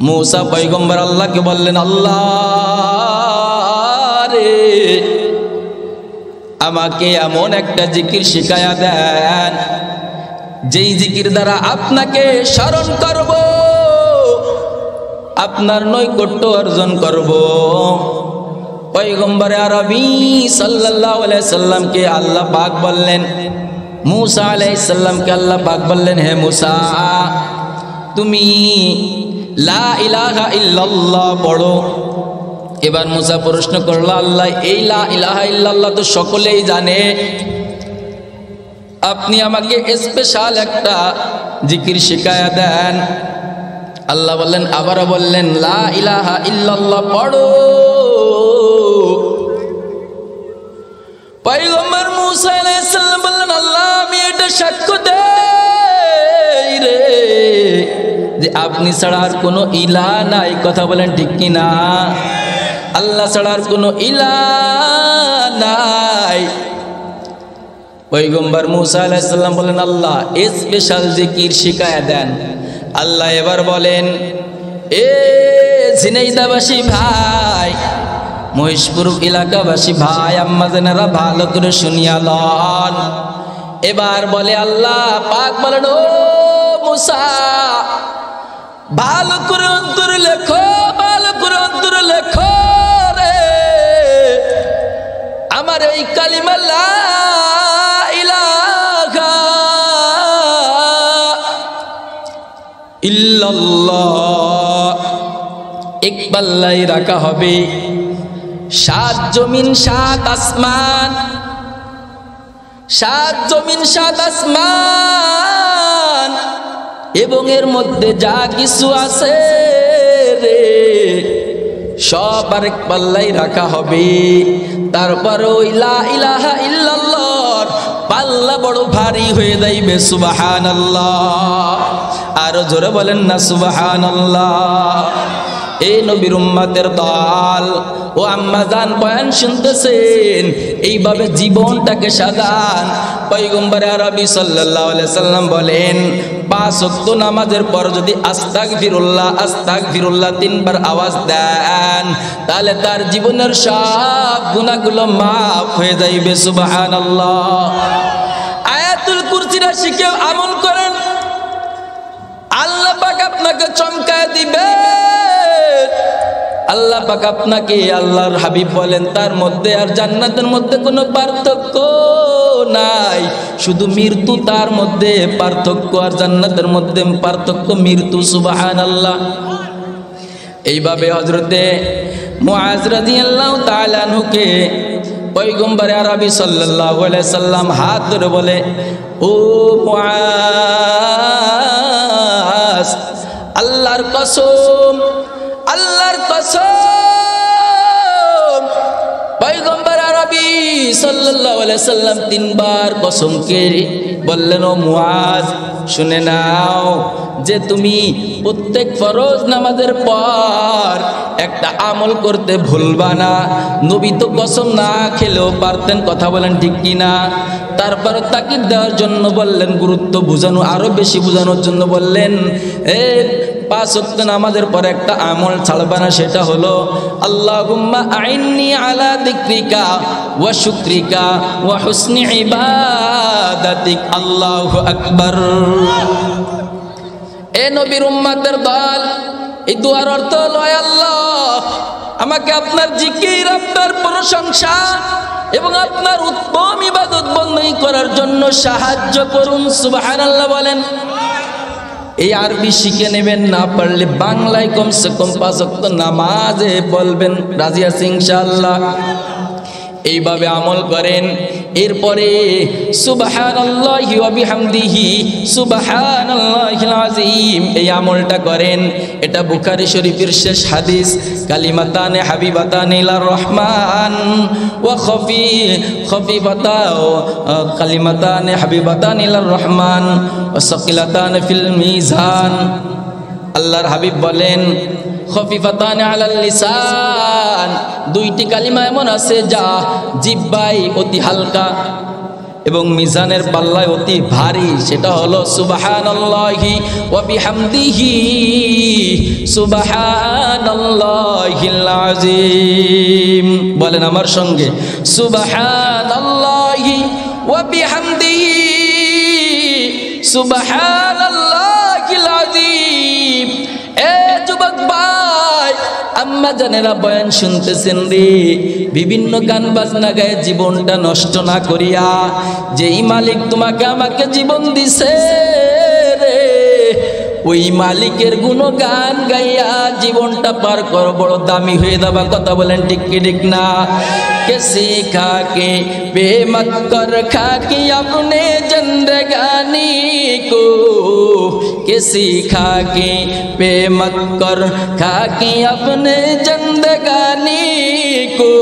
মুসা পয়গম্বর আল্লাহকে বললেন, আল্লাহ রে, আমাকে এমন একটা জিকির শিখায়া দেন যেই জিকির দ্বারা আপনাকে স্মরণ করব, আপনার নৈকট্য অর্জন করব। পয়গম্বর আরবি সাল্লাল্লাহু আলাইহি সাল্লামকে আল্লাহ পাক বললেন, মুসা আলাইহিস সালামকে আল্লাহ পাক বললেন, হে মুসা, তুমি লা ইলাহা ইল্লাল্লাহ পড়ো। এবার মুসা প্রশ্ন করল, আল্লাহ এই লা ইলাহা ইল্লাল্লাহ তো সকলেই জানে, আপনি আমাকে স্পেশাল একটা জিকির শিখায়া দেন। আল্লাহ বললেন, আবারও বললেন লা ইলাহা ইল্লাল্লাহ পড়ো। পয়গম্বর মুসা আলাইহিস সালাম বললেন, আল্লাহ আমি এটা সাক্ষ্য দেই রে যে আপনি ছাড়া আর কোনো ইলাহ নাই। কথা বলেন ঠিক কি না? আল্লাহ ছাড়া আর কোনো ইলাহ নাই। পয়গম্বর মুসা আলাইহিস সালাম বলেন, আল্লাহ স্পেশাল জিকির শিখায়া দেন। আল্লাহ এবার বলেন, এ ঝিনাইদাবাসী ভাই, মহেশপুর এলাকাবাসী ভাই, আম্মা জানেরা ভালো করে শুনিয়া লন। এবার বলে আল্লাহ পাক বলেন, ও মুসা, ভালো করে অন্তরে লেখো, ভালো করে অন্তরে লেখো রে, আমার এই কালিমা লা ইলাহা ইল্লাল্লাহ এক পাল্লাই রাখা হবে। 7 জমিন 7 আসমান, 7 জমিন 7 আসমান এবং এর মধ্যে যা কিছু আছে রে সব আরেক পাল্লাই রাখা হবে। তারপর ওই লা ইলাহা ইল্লাল্লাহর পাল্লা বড় ভারী হয়ে যাইবে। সুবহানাল্লাহ। আরো জোরে বলেন না সুবহানাল্লাহ। এই নবীর উম্মতের দল ও আম্মাজান বয়ান শুনতেছেন, এইভাবে জীবনটাকে সাজান। পয়গম্বর আরবি সাল্লাল্লাহু আলাইহি সাল্লাম বলেন, 5 ওয়াক্ত নামাজের পর যদি আস্তাগফিরুল্লাহ আস্তাগফিরুল্লাহ 3 বার আওয়াজ দেন, তাহলে তার জীবনের সব গুনাহগুলো মাফ হয়ে যাইবে। সুবহানাল্লাহ। আয়াতুল কুরসিটা শিখে আমল করেন, আল্লাহ পাক আপনাকে চমকায় দিবে। আল্লাহ পাক আপনাকে, আল্লাহর হাবিব বলেন, তার মধ্যে আর জান্নাতের মধ্যে কোনো পার্থক্য নাই, শুধু মৃত্যু তার মধ্যে পার্থক্য, আর জান্নাতের মধ্যে পার্থক্য মৃত্যু। সুবহানাল্লাহ। এইভাবে হযরতে মুআজ রাদিয়াল্লাহু তাআলা আনহুকে পয়গম্বর আরবি সাল্লাল্লাহু আলাইহি সাল্লাম হাত ধরে বলে, ও মুআজ, আল্লাহর কসম, আল্লাহর কসম। পয়গম্বর আরবি সাল্লাল্লাহু আলাইহি সাল্লাম 3 বার কসম কে বললেন, ও মুআজ শুনে নাও যে তুমি প্রত্যেক ফরজ নামাজের পর একটা আমল করতে ভুলবা না। নবী তো কসম না খেলেও পারতেন। কথা বলেন ঠিক কি না? তারপর তাকিদ দেওয়ার জন্য বললেন, গুরুত্ব বুঝানো, আরো বেশি বোঝানোর জন্য বললেন, 5 ওয়াক্ত নামাজের পর একটা আমল ছাড়বা না, সেটা হলো আল্লাহুম্মা আইন্নি আলা যিকরিকা ওয়া শুকরিকা ওয়া হুসনি ইবাদাতিক। আল্লাহু আকবার। এ নবীর উম্মতের দল, এই দুয়ার অর্থ হলো, আল্লাহ আমাকে আপনার জিকির, আপনার প্রশংসা এবং আপনার উত্তম ইবাদত বন্দী করার জন্য সাহায্য করুন। সুবহানাল্লাহ বলেন। এই আরবি শিখে নেবেন, না পারলে বাংলায় কমসে কম 5 ওয়াক্ত নামাজে বলবেন। রাজি আছি ইনশাআল্লাহ? এইভাবে আমল করেন। এরপরে সুবহানাল্লাহি ওয়া বিহামদিহি সুবহানাল্লাহিল আযীম এই আমলটা করেন। এটা বুখারী শরীফের শেষ হাদিস। কালিমাতানে হাবিবাতানে ইলার রহমান ওয়া খফিফাতাও কালিমাতানে হাবিবাতানে ইলার রহমান ওয়া সাকিলাতানে ফিল মিজান। আল্লাহর হাবিব বলেন খফিফাতানে আলাল লিসান, দুইটি কালিমা এমন আছে যা জিহ্বায় অতি হালকা এবং মিজানের পাল্লায় অতি ভারী। সেটা হলো সুবহানাল্লাহি ওয়া বিহামদিহি সুবহানাল্লাহিল আযীম। বলেন আমার সঙ্গে, সুবহানাল্লাহি ওয়া বিহামদিহি সুবহানাল্লাহিল আযীম। এ যুবক ভাই, আম্মা জানেরা বয়ান শুনতেছেন রে, বিভিন্ন গান বাজনা গায়ে জীবনটা নষ্ট না করিয়া, যেই মালিক তোমাকে আমাকে জীবন দিছে রে, ওই মালিকের গুণগান গাইয়া জীবনটা পার করো, বড় দামি হয়ে যাবা। কথা বলেন ঠিক কি ঠিক না? কে সিখা কে বেমত কর খাকি अपने जिंदगानी को, के सिखा के बेमत कर खाकी अपने जिंदगानी को,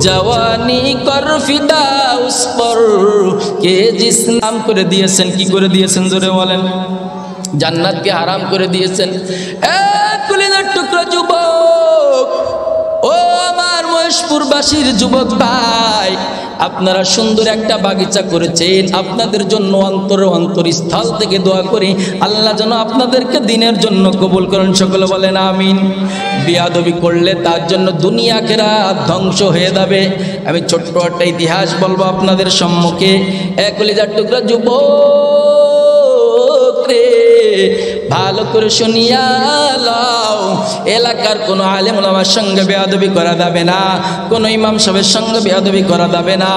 जवानी कर फिदा उस पर के जिस नाम করে দিয়েছেন। কি করে দিয়েছেন জোরে বলেন? জান্নাতকে হারাম করে দিয়েছেন। এক কলিজার টুকরা যুবক, ও আমার মহেশপুরবাসীর যুবক ভাই, আপনারা সুন্দর একটা বাগিচা করেছেন। আপনাদের জন্য অন্তরস্থল থেকে দোয়া করি আল্লাহ যেন আপনাদেরকে দিনের জন্য কবুল করেন। সকলে বলেন আমিন। বিয়াদবি করলে তার জন্য দুনিয়া আখিরাত ধ্বংস হয়ে যাবে। আমি ছোট্ট একটা ইতিহাস বলবো আপনাদের সম্মুখে। এক কলিজার টুকরা যুবক রে, ভালো করে শুনিয়া লাও, এলাকার কোনো আলেম ওলামার সঙ্গে বেয়াদবি করা যাবে না, কোনো ইমাম সাহেবের সঙ্গে বেয়াদবি করা যাবে না,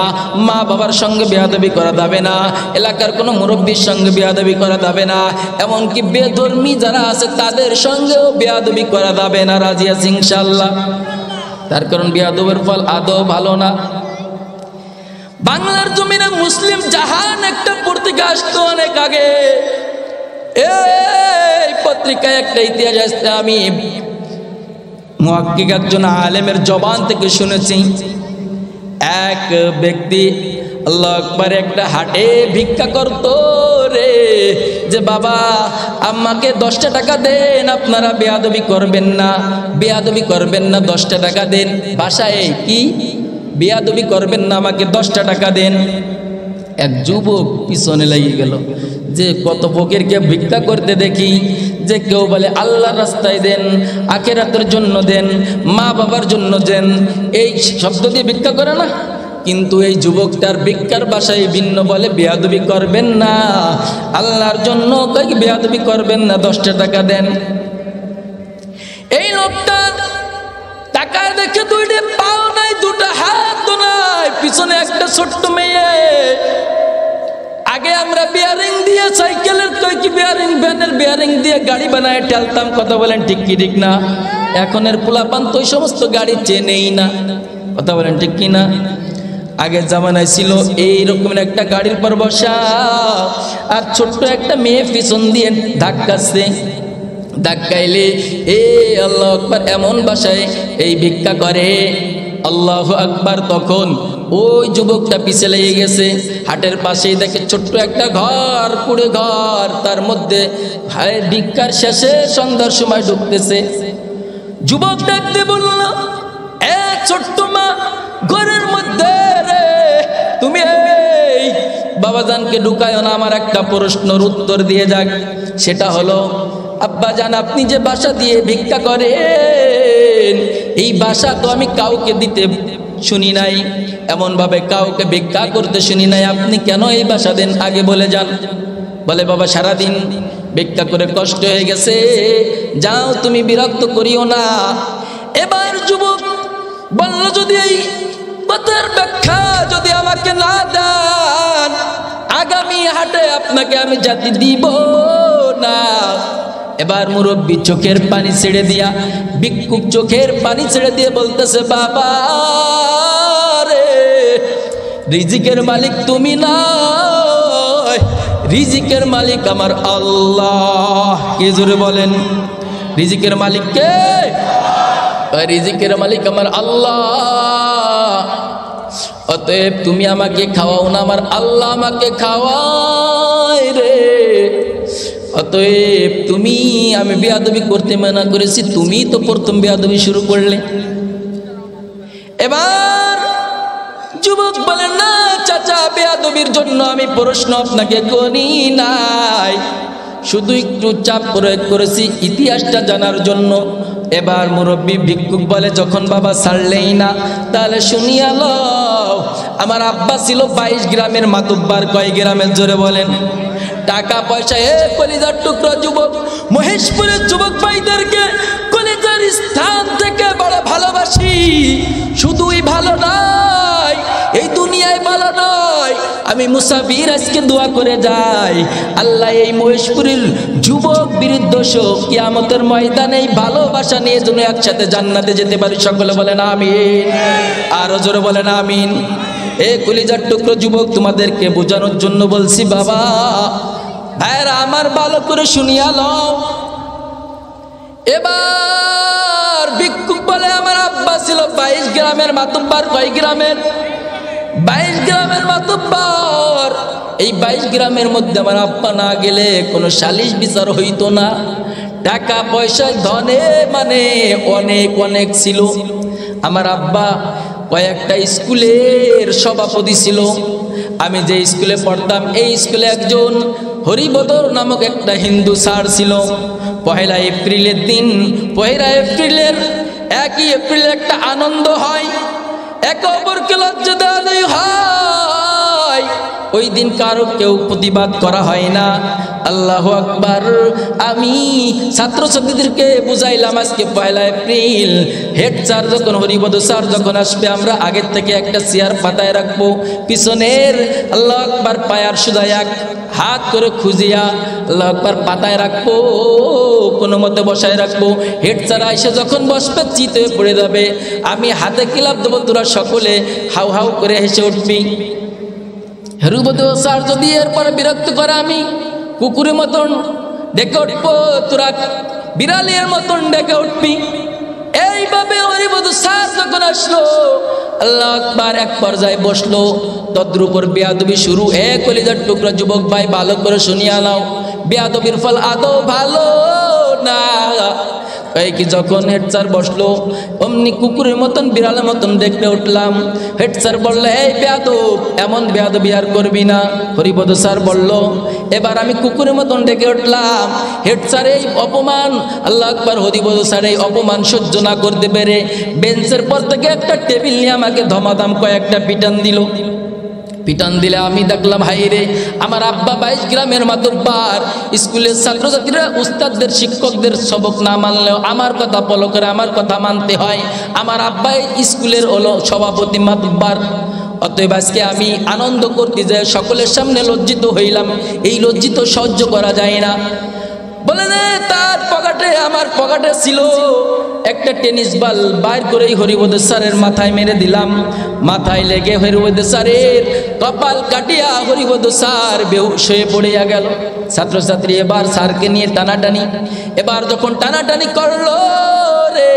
মা বাবার সঙ্গে বেয়াদবি করা যাবে না, এলাকার কোনো মুরব্বীর সঙ্গে বেয়াদবি করা যাবে না, এমনকি বেধর্মী যারা আছে তাদের সঙ্গেও বেয়াদবি করা যাবে না। রাজি আছি ইনশাআল্লাহ? তার কারণ বেয়াদবের ফল আদৌ ভালো না। বাংলার জমিনে মুসলিম জাহান একটা পত্রিকা আসতো অনেক আগে। এই পত্রিকায় একটা ইতিহাস আসছে, আমি মুহাক্কিক একজন আলেমের জবান থেকে শুনেছি। এক ব্যক্তি আল্লাহু আকবার একটা হাটে ভিক্ষা করতো রে, যে বাবা আমাকে 10টা টাকা দেন, আপনারা বেয়াদবি করবেন না, বেয়াদবি করবেন না, 10টা টাকা দেন। ভাষায় কি বেয়াদবি করবেন না, আমাকে 10টা টাকা দেন। এক যুবক পিছনে লেগে গেল যে কত ফকিরকে ভিক্ষা করতে দেখি, যে কেউ বলে আল্লাহর রাস্তায় দেন, আখিরাতের জন্য দেন, মা বাবার জন্য দেন, এই শব্দ দিয়ে ভিক্ষা করে না। কিন্তু এই যুবকটার ভিক্ষার ভাষায় ভিন্ন, বলে বেয়াদবি করবেন না, আল্লাহর জন্য বেয়াদবি করবেন না, 10টা টাকা দেন। এই লোকটা টাকা দেখে 2টা পাও নাই, 2টা হাত নাই, পিছনে একটা ছোট্ট মেয়ে। আগে আমরা বিয়ারিং দিয়ে সাইকেলের কি বিয়ারিং, ভ্যানের বিয়ারিং দিয়ে গাড়ি বানায় ঠেলতাম। কথা বলেন ঠিক কি ঠিক না? এখনের পোলাপান তো ওই সমস্ত গাড়ি চেনেই না। কথা বলেন ঠিক কি না? আগের জামানায় ছিল এই রকমের একটা গাড়ির পর বসা, আর ছোট্ট একটা মেয়ে পিছন দিয়ে ধাক্কাচ্ছে। ধাক্কাইলে এ আল্লাহু আকবার এমন ভাষায় এই ভিক্ষা করে, আল্লাহু আকবার। তখন ওই যুবকটা পিছে লেগে গেছে। হাটের পাশেই দেখে ছোট্ট একটা ঘর, কুড়ে ঘর, তার মধ্যে ভিক্ষার শেষে সন্ধ্যার সময় ঢুকতেছে। যুবক ডাকতে বলল, এ ছোট্ট মা, ঘরের মধ্যে রে তুমি এই বাবাজানকে ঢুকায়ও না। আমার একটা প্রশ্নের উত্তর দিয়ে যাক, সেটা হলো আব্বাজান আপনি যে বাসা দিয়ে ভিক্ষা করেন, এই বাসা তো আমি কাউকে দিতে শুনি নাই, এমন ভাবে কাউকে ভিক্ষা করতে শুনি নাই, আপনি কেন এই বাসা দেন আগে বলে যান। বলে বাবা সারাদিন ভিক্ষা করে কষ্ট হয়ে গেছে, যাও তুমি বিরক্ত করিও না। এবার যুবক বলল, যদি এই কথার ব্যাখ্যা যদি আমাকে না দেন, আগামী হাটে আপনাকে আমি জাতি দিব না। এবার মুরব্বী চোখের পানি ছেড়ে দিয়া, ভিক্ষুক চোখের পানি ছেড়ে দিয়ে বলতেছে, বাবা রিজিকের মালিক তুমি নয়, রিজিকের মালিক আমার আল্লাহ। কে জোরে বলেন? রিজিকের মালিক কে? রিজিকের মালিক আমার আল্লাহ। অতএব তুমি আমাকে খাওয়াও না, আমার আল্লাহ আমাকে খাওয়ায় রে। অতএব তুমি, আমি বেয়াদবি করতে মানা করেছি, তুমি তো প্রথম বেয়াদবি শুরু করলে। এবার যুবক বলেন, না চাচা, বেয়াদবির জন্য আমি প্রশ্ন আপনাকে করি নাই, শুধু একটু চাপ প্রয়োগ করেছি ইতিহাসটা জানার জন্য। এবার মুরব্বী ভিক্ষুক বলে, যখন বাবা ছাড়লেই না, তাহলে শুনিয়া লও, আমার আব্বা ছিল 22 গ্রামের মাতুব্বার। কয় গ্রামের? জোরে বলেন। টাকা পয়সা, কলিজার টুকরা যুবক, মহেশপুরের যুবক ভাইদেরকে কলিজার স্থান থেকে বড় ভালোবাসি। শুধুই ভালো নয়, এই দুনিয়ায় ভালো নয়, আমি মুসাফির আজকে দোয়া করে যাই, আল্লাহ এই মহেশপুরের যুবক বৃদ্ধ শোক কিয়ামতের ময়দানে এই ভালোবাসা নিয়ে যেন একসাথে জান্নাতে যেতে পারি। সকলে বলেন আমিন। আরো জোরে বলেন আমিন। এ কলিজার টুকরো যুবক, তোমাদেরকে বোঝানোর জন্য বলছি বাবা, ভাইরা আমার, ভালো করে শুনিয়া লও। এবার ভিক্ষুক বলে, আমার আব্বা ছিল 22 গ্রামের মাতুব্বার। কয় গ্রামের? 22 গ্রামের মাতুব্বার। এই 22 গ্রামের মধ্যে আমার আব্বা না গেলে কোনো সালিশ বিচার হইতো না। টাকা পয়সা ধনে মানে অনেক অনেক ছিল। আমার আব্বা কয়েকটা স্কুলের সভাপতি ছিল। আমি যে স্কুলে পড়তাম, এই স্কুলে একজন হরিবদর নামক একটা হিন্দু স্যার ছিল। 1 এপ্রিলের দিন, 1 এপ্রিলের 1 এপ্রিলের একটা আনন্দ হয়, একে অপরকে লজ্জা দেওয়া হয়। ওই দিন কারো কেউ প্রতিবাদ করা হয় না। আল্লাহু আকবার। আমি ছাত্রছাত্রীদেরকে বুঝাইলাম, আজকে 1 এপ্রিল, হেড স্যার যখন, হরিবদ স্যার যখন আসবে, আমরা আগের থেকে একটা চেয়ার পাতায় রাখবো, পিছনের আল্লাহু আকবার পায়ার সুদায় এক হাত করে খুঁজিয়া আল্লাহু আকবার পাতায় রাখবো, কোনো মতে বসায় রাখবো। হেড স্যার এসে যখন বসবে, চিতে পড়ে যাবে, আমি হাতে কিলাপ দেবো, তোরা সকলে হাউ হাউ করে হেসে উঠবি। হরিবদ স্যার যদি এরপরে বিরক্ত করে, আমি কুকুরের মতন ডেকে উঠবো, তোরা বিড়ালের মতন ডেকে উঠবি। এইভাবে হরিবদ স্যার যখন আসলো, আল্লাহু আকবার, এক পর্যায়ে বসলো, তদ্রুপর বেয়াদবি শুরু। কলিজার টুকরা যুবক ভাই, ভালো করে শুনিয়া নাও, বেয়াদবির ফল আদৌ ভালো না। কি যখন হেড স্যার বসলো, অমনি কুকুরের মতন বিড়ালের মতন দেখতে উঠলাম। হেড স্যার বললো, এই বেয়াদব, এমন বেয়াদবি আর করবি না। হরিবদ স্যার বলল, এবার আমি কুকুরের মতন ডেকে উঠলাম। হেড স্যার এই অপমান, আল্লাহু আকবার, হরিবদ স্যার এই অপমান সহ্য না করতে পেরে বেঞ্চের পর থেকে একটা টেবিল নিয়ে আমাকে ধমাধম কয়েকটা পিটান দিল। পিটান দিলে আমি দেখলাম, হাই রে, আমার আব্বা 22 গ্রামের মাতুব্বার। স্কুলের ছাত্রছাত্রীরা উস্তাদদের, শিক্ষকদের সবক না মানলেও আমার কথা ফলো করে, আমার কথা মানতে হয়। আমার আব্বাই স্কুলের হলো সভাপতি, মাতুব্বার। অতএব আজকে আমি আনন্দ করতে যাই, সকলের সামনে লজ্জিত হইলাম। এই লজ্জিত সহ্য করা যায় না। বলে না, তার পকেটে, আমার পকেটে ছিল একটা টেনিস বল, বাইর করেই হরিবদ স্যারের মাথায় মেরে দিলাম। মাথায় লেগে হরিবদ স্যারের কপাল কাটিয়া হরিবদ স্যার বেহুশ হয়ে পড়িয়া গেল। ছাত্রছাত্রী এবার স্যারকে নিয়ে টানাটানি। এবার যখন টানাটানি করলো রে,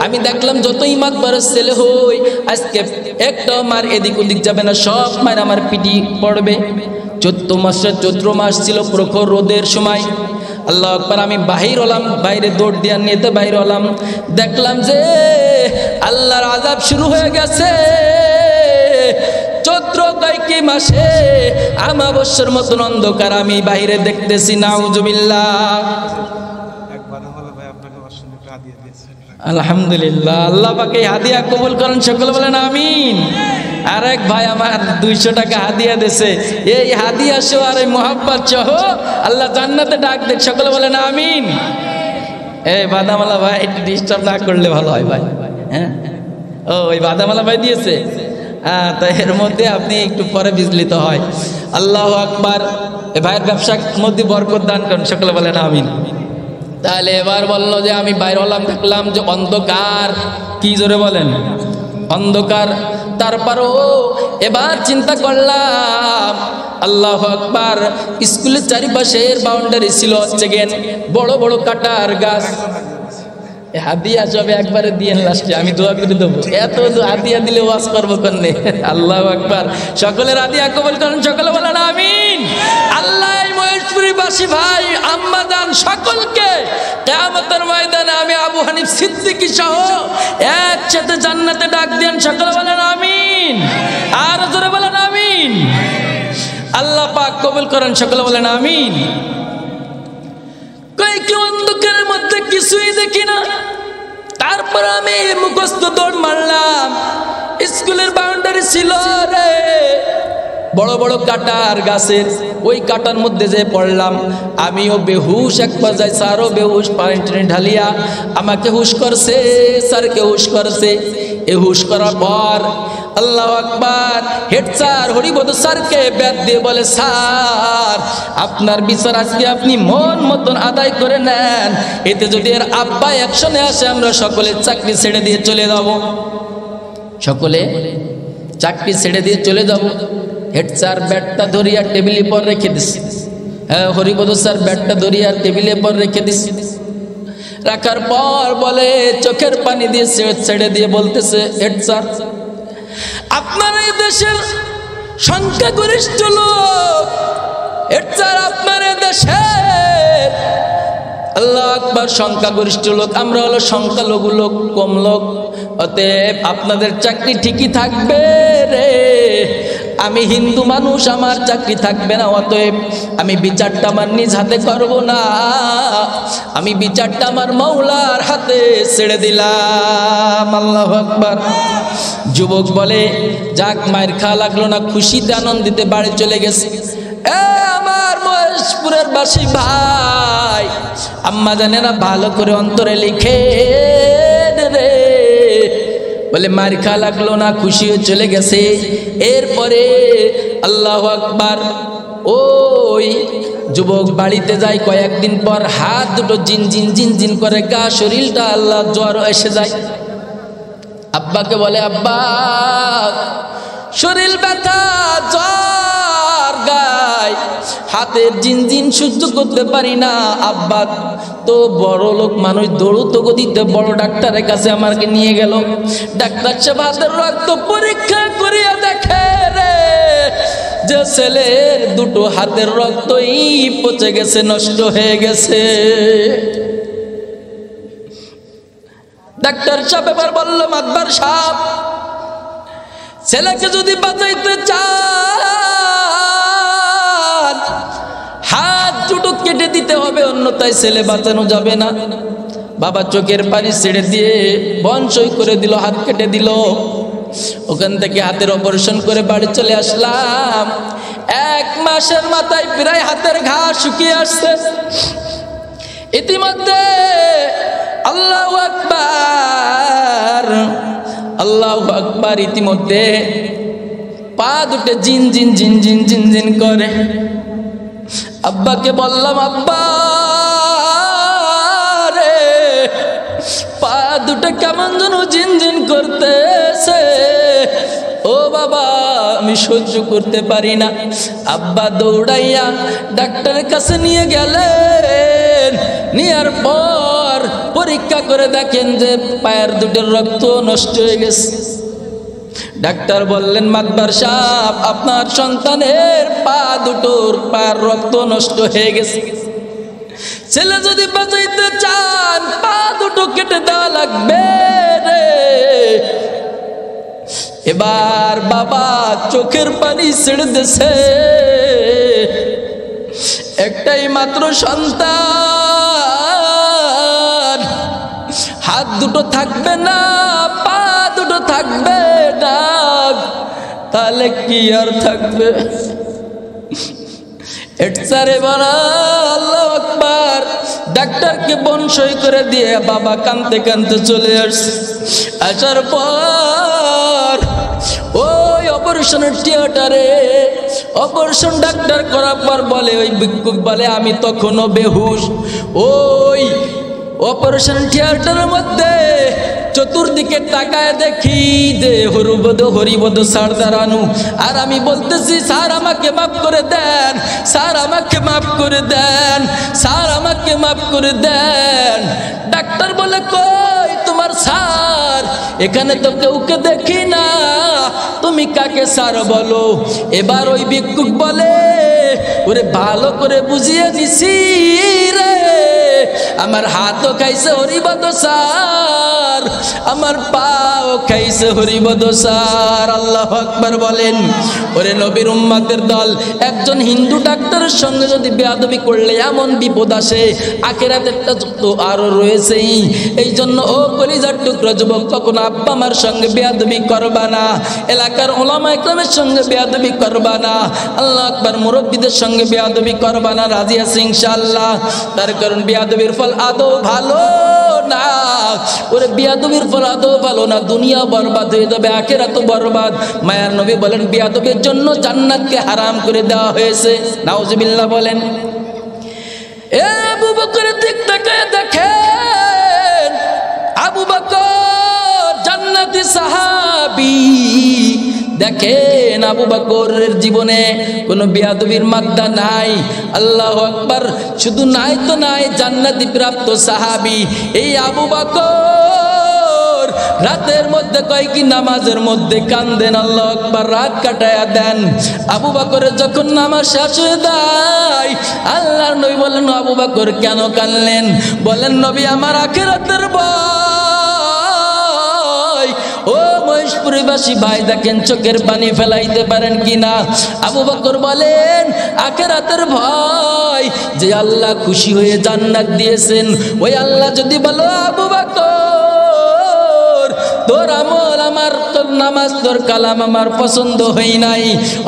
আমি দেখলাম যতই মাতবরের ছেলে হই, আজকে একটা মার এদিক ওদিক যাবে না, সব মার আমার পিটি পড়বে। চৈত্র মাস ছিল, প্রখর রোদের সময়। আল্লাহু আকবার, আমি বাহির হলাম, বাইরে দৌড় দিয়া নিতে বাইরে হলাম। দেখলাম যে আল্লাহর আযাব শুরু হয়ে গেছে। চৈত্র কয়েকটি মাসে আমাবস্যার মতন অন্ধকার আমি বাইরে দেখতেছি। নাউজুবিল্লাহ। আলহামদুলিল্লাহ, আল্লাহ পাকে হাদিয়া কবুল করেন, সকলে বলেন আমিন। আরেক ভাই আমার 200 টাকা হাদিয়া দিয়েছে। এই হাদিয়া সহ আর এই মোহাব্বত সহ আল্লাহ জান্নাতে ডাক দেখ, সকলে বলেন আমিন। এই বাদামালা ভাই, একটু ডিস্টার্ব না করলে ভালো হয় ভাই। হ্যাঁ, ও ওই বাদামালা ভাই দিয়েছে। হ্যাঁ, তো এর মধ্যে আপনি একটু পরে বিচলিত হয়। আল্লাহু আকবার। এ ভাইয়ের ব্যবসার মধ্যে বরকত দান করেন, সকলে বলেন আমিন। তাহলে এবার বললো যে আমি বাইরে হলাম, দেখলাম যে অন্ধকার। কি জোরে বলেন? অন্ধকার। তারপরও এবার চিন্তা করলাম, আল্লাহু আকবার, স্কুলের চারিপাশের বাউন্ডারি ছিল হচ্ছে গেন বড় বড় কাটার গাছ। হাদিয়া সবে একবারে দিয়ে লাস্টে আমি দোয়া করে দেবো, এত হাদিয়া দিলে ওয়াজ করবো কেন? আল্লাহু আকবার, সকলের হাদিয়া কবুল করেন, সকলে বলেন আমিন। আল্লাহ মহেশপুরীবাসী ভাই আম্মা জান সকলকে কিয়ামতের ময়দানে আমি আবু হানিফ সিদ্দিকী সহ একসাথে জান্নাতে ডাক দেন, সকলে বলেন আমিন। আর জোরে বলেন আমিন। আল্লাহ পাক কবুল করেন, সকলে বলেন আমিন। কয়েকটি অন্ধকারের মধ্যে কিছুই দেখি না, তারপর আমি মুখস্থ দৌড় মারলাম। স্কুলের বাউন্ডারি ছিল রে বড় বড় কাটার গাছের, ওই কাটার মধ্যে যে পড়লাম। আমিও বেহুশ, এক পর্যায়ে স্যারও বেহুশ, পানি ঢালিয়া আমাকে হুশ করছে, স্যারকে হুশ করছে। এ হুশ করার পর আল্লাহু আকবার, হেড স্যার হরিবদ স্যারকে ব্যাট দিয়ে বলে, স্যার আপনার বিচার আজকে আপনি মন মতন আদায় করে নেন, এতে যদি এর আব্বা অ্যাকশনে আসে আমরা সকলে চাকরি ছেড়ে দিয়ে চলে যাব, সকলে চাকরি ছেড়ে দিয়ে চলে যাব। হেড স্যার ব্যাটটা ধরিয়া টেবিলের পর রেখে দিচ্ছে। হ্যাঁ, হরিবদ স্যার ব্যাটটা ধরিয়া টেবিলের পর রেখে দিচ্ছে। রাখার পর বলে, চোখের পানি দিয়ে ছেড়ে দিয়ে বলতেছে, হেড স্যার আপনার এই দেশের সংখ্যাগরিষ্ঠ লোক, হেড স্যার আপনার এই দেশের আল্লাহু আকবার সংখ্যাগরিষ্ঠ লোক, আমরা হলো সংখ্যালঘু লোক, কম লোক, অতএব আপনাদের চাকরি ঠিকই থাকবে রে। আমি হিন্দু মানুষ, আমার চাকরি থাকবে না, অতএব আমি বিচারটা আমার নিজ হাতে করব না, আমি বিচারটা আমার মাওলার হাতে ছেড়ে দিলাম। আল্লাহু আকবার। যুবক বলে, যাক মায়ের খাওয়া লাগলো না, খুশিতে আনন্দিতে বাড়ি চলে গেছে। আমার মহেশপুরের বাসী ভাই আম্মা জানেরা ভালো করে অন্তরে লিখে রে, বলে মার খাওয়া লাগলো না, খুশি হয়ে চলে গেছে। এরপরে আল্লাহু আকবার, ওই যুবক বাড়িতে যায়। কয়েকদিন পর হাত দুটো জিন জিন জিন জিন করে, গা শরীরটা আল্লাহ জ্বর এসে যায়। আব্বাকে বলে, আব্বা শরীর ব্যথা, জ্বর গায়, হাতের জিন জিন সহ্য করতে পারি না। আব্বা তো বড় লোক মানুষ, দৌড়ত গতিতে বড় ডাক্তারের কাছে আমাকে নিয়ে গেল। ডাক্তার সাহেব হাতের রক্ত পরীক্ষা করিয়া দেখে রে, যে ছেলের দুটো হাতের রক্তই পচে গেছে, নষ্ট হয়ে গেছে। ডাক্তার সাহেব এবার বলল, মাতবার সাহেব ছেলেকে যদি বাঁচাইতে চান হাত দুটো কেটে দিতে হবে, অন্যথায় ছেলে বাঁচানো যাবে না। বাবা চোখের পানি ছেড়ে দিয়ে বনসই করে দিল, হাত কেটে দিল। ওখান থেকে হাতের অপারেশন করে বাড়ি চলে আসলাম। 1 মাসের মাথায় প্রায় হাতের ঘা শুকিয়ে আসছে। ইতিমধ্যে আল্লাহু আকবার, আল্লাহু আকবার, ইতিমধ্যে পা দুটো জিন জিন জিন জিন জিন জিন করে। আব্বাকে বললাম, আব্বা রে পা দুটো কেমন যেন জিন জিন করতেছে, ও বাবা আমি সহ্য করতে পারি না। আব্বা দৌড়াইয়া ডাক্তারের কাছে নিয়ে গেলেন। নেওয়ার পর পরীক্ষা করে দেখেন যে পায়ের দুটোর রক্ত নষ্ট হয়ে গেছে। ডাক্তার বললেন, মাতবার সাহেব আপনার সন্তানের পা দুটোর পায়ের রক্ত নষ্ট হয়ে গেছে, ছেলে যদি বাঁচাইতে চান পা দুটো কেটে দেওয়া লাগবে রে। এবার বাবা চোখের পানি ছেড়ে দিছে, একটাই মাত্র সন্তান, হাত দুটো থাকবে না, পা দুটো থাকবে না, তাহলে কি আর থাকবে? আল্লাহু আকবার, ডাক্তারকে বনসই করে দিয়ে বাবা কাঁদতে কাঁদতে চলে আসছে। আসার পর ওই অপারেশনের থিয়েটারে অপারেশন ডাক্তার করার পর বলে, ওই ভিক্ষুক বলে, আমি তখনও বেহুশ। ওই অপারেশন থিয়েটারের মধ্যে চতুর্দিকে তাকায় দেখি যে হরিবদ স্যার দাঁড়ানো, আর আমি বলতেছি স্যার আমাকে মাফ করে দেন, স্যার আমাকে মাফ করে দেন, স্যার আমাকে মাফ করে দেন। ডাক্তার বলে কই তোমার স্যার? এখানে তো কেউকে দেখি না, তুমি কাকে স্যার বলো? এবার ওই ভিক্ষুক বলে ওরে ভালো করে বুঝিয়ে দিছি রে, আমার হাতও খাইছে হরিবদ স্যার, আমার পাও খাইছে হরিবদ স্যার। আল্লাহু আকবার বলেন। ওরে নবীর উম্মতের দল, একজন হিন্দু ডাক্তারের সঙ্গে যদি বেয়াদবি করলে এমন বিপদ আসে, আখিরাতেরটা তো আরো রয়েছেই। এই জন্য ও কলিজার টুকরো যুবক, কখনো আব্বা আমার সঙ্গে বেয়াদবি করবা না, এলাকার ওলামা ইকরামের সঙ্গে বেয়াদবি করবা না, আল্লাহু আকবার মুরব্বিদের সঙ্গে বেয়াদবি করবা না। রাজি আছি ইনশাআল্লাহ? তার কারণ বেয়াদবির ফল আদৌ ভালো না। ওরে বেয়াদবির ফল আদৌ ভালো না, দুনিয়া বরবাদ হয়ে যাবে, আখিরাতও বরবাদ। মায়ার নবী বলেন বেয়াদবির জন্য জান্নাতকে হারাম করে দেওয়া হয়েছে। নাউজুবিল্লাহ বলেন। এ আবু বকরের দিক থেকে দেখেন, আবু বকর জান্নাতি সাহাবী। দেখেন আবু বকরের জীবনে কোনো বেয়াদবির মাত্রা নাই। আল্লাহু আকবার। শুধু নাই তো নাই, জান্নাতি প্রাপ্ত সাহাবী এই আবু বকর রাতের মধ্যে কয়েকটি নামাজের মধ্যে কান্দেন। আল্লাহু আকবার। রাত কাটায়া দেন। আবু বকরের যখন নামাজ শেষ হয়ে যায়, আল্লাহর নবী বলেন আবু বকর কেন কাঁদলেন? বলেন নবী আমার আখিরাতের ভয়। ও মহেশপুরবাসী ভাই দেখেন চোখের পানি ফেলাইতে পারেন কিনা? আবু বকর বলেন আখিরাতের ভয়। যে আল্লাহ খুশি হয়ে জান্নাত দিয়েছেন, ওই আল্লাহ যদি বলো আবু বকর তোর আমল আমার, তোর নামাজ, তোর কালাম আমার পছন্দ হই নাই,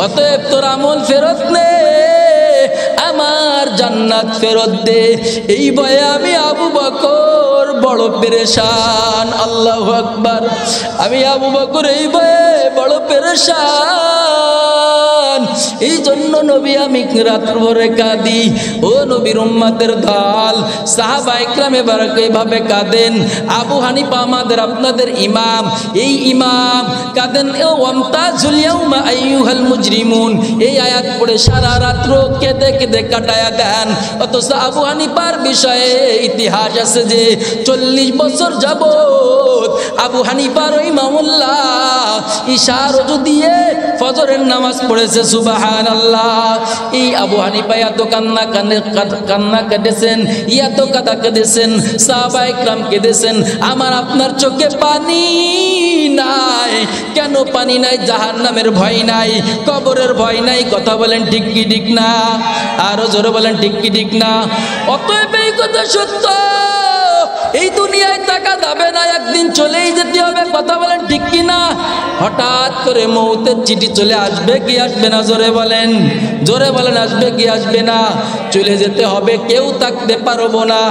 অতএব তোর আমল ফেরত নে, আমার জান্নাত ফেরত দে। এই ভয়ে আমি আবু বকর বড় পেরেশান। আল্লাহু আকবার। আমি আবু বকর এই ভয়ে বড় পেরেশান। এই জন্য নবী আমি রাত ভরে কাঁদি। ও নবীর উম্মতের দল, সাহাবায়ে ইকরামে বারাক এইভাবে কাঁদেন। আবু হানিফা আমাদের আপনাদের ইমাম, এই ইমাম কাঁদেন ওয়ামতাজুল ইয়াউমা আইয়ুহাল মুজরিমুন, এই আয়াত পড়ে সারা রাত্র কেঁদে কেঁদে কাটায়া দেন। অথচ আবু হানিফার বিষয়ে ইতিহাস আছে যে 40 বছর যাবত আবু হানিফার ইমামুল্লাহ ইশার ওযু দিয়ে ফজরের নামাজ পড়েছে। সুবহানাল্লাহ। এই আবু হানিফা এত কান্না কেঁদেছেন, এত কাঁদা কেঁদেছেন, সাহাবায়ে ইকরাম কেঁদেছেন। আমার আপনার চোখে পানি নাই। কেন পানি নাই? জাহান্নামের ভয় নাই, কবরের ভয় নাই। কথা বলেন ঠিক কি ঠিক না? আরো জোরে বলেন ঠিক কি ঠিক না? অতএব এই কথা সত্য, এই দুনিয়ায় থাকা যাবে না, একদিন চলেই যেতে হবে। কথা বলেন ঠিক কি না? হঠাৎ করে মৌতের চিঠি চলে আসবে কি আসবে না? জোরে বলেন, জোরে বলেন, আসবে কি আসবে না? চলে যেতে হবে, কেউ থাকতে পারবো না।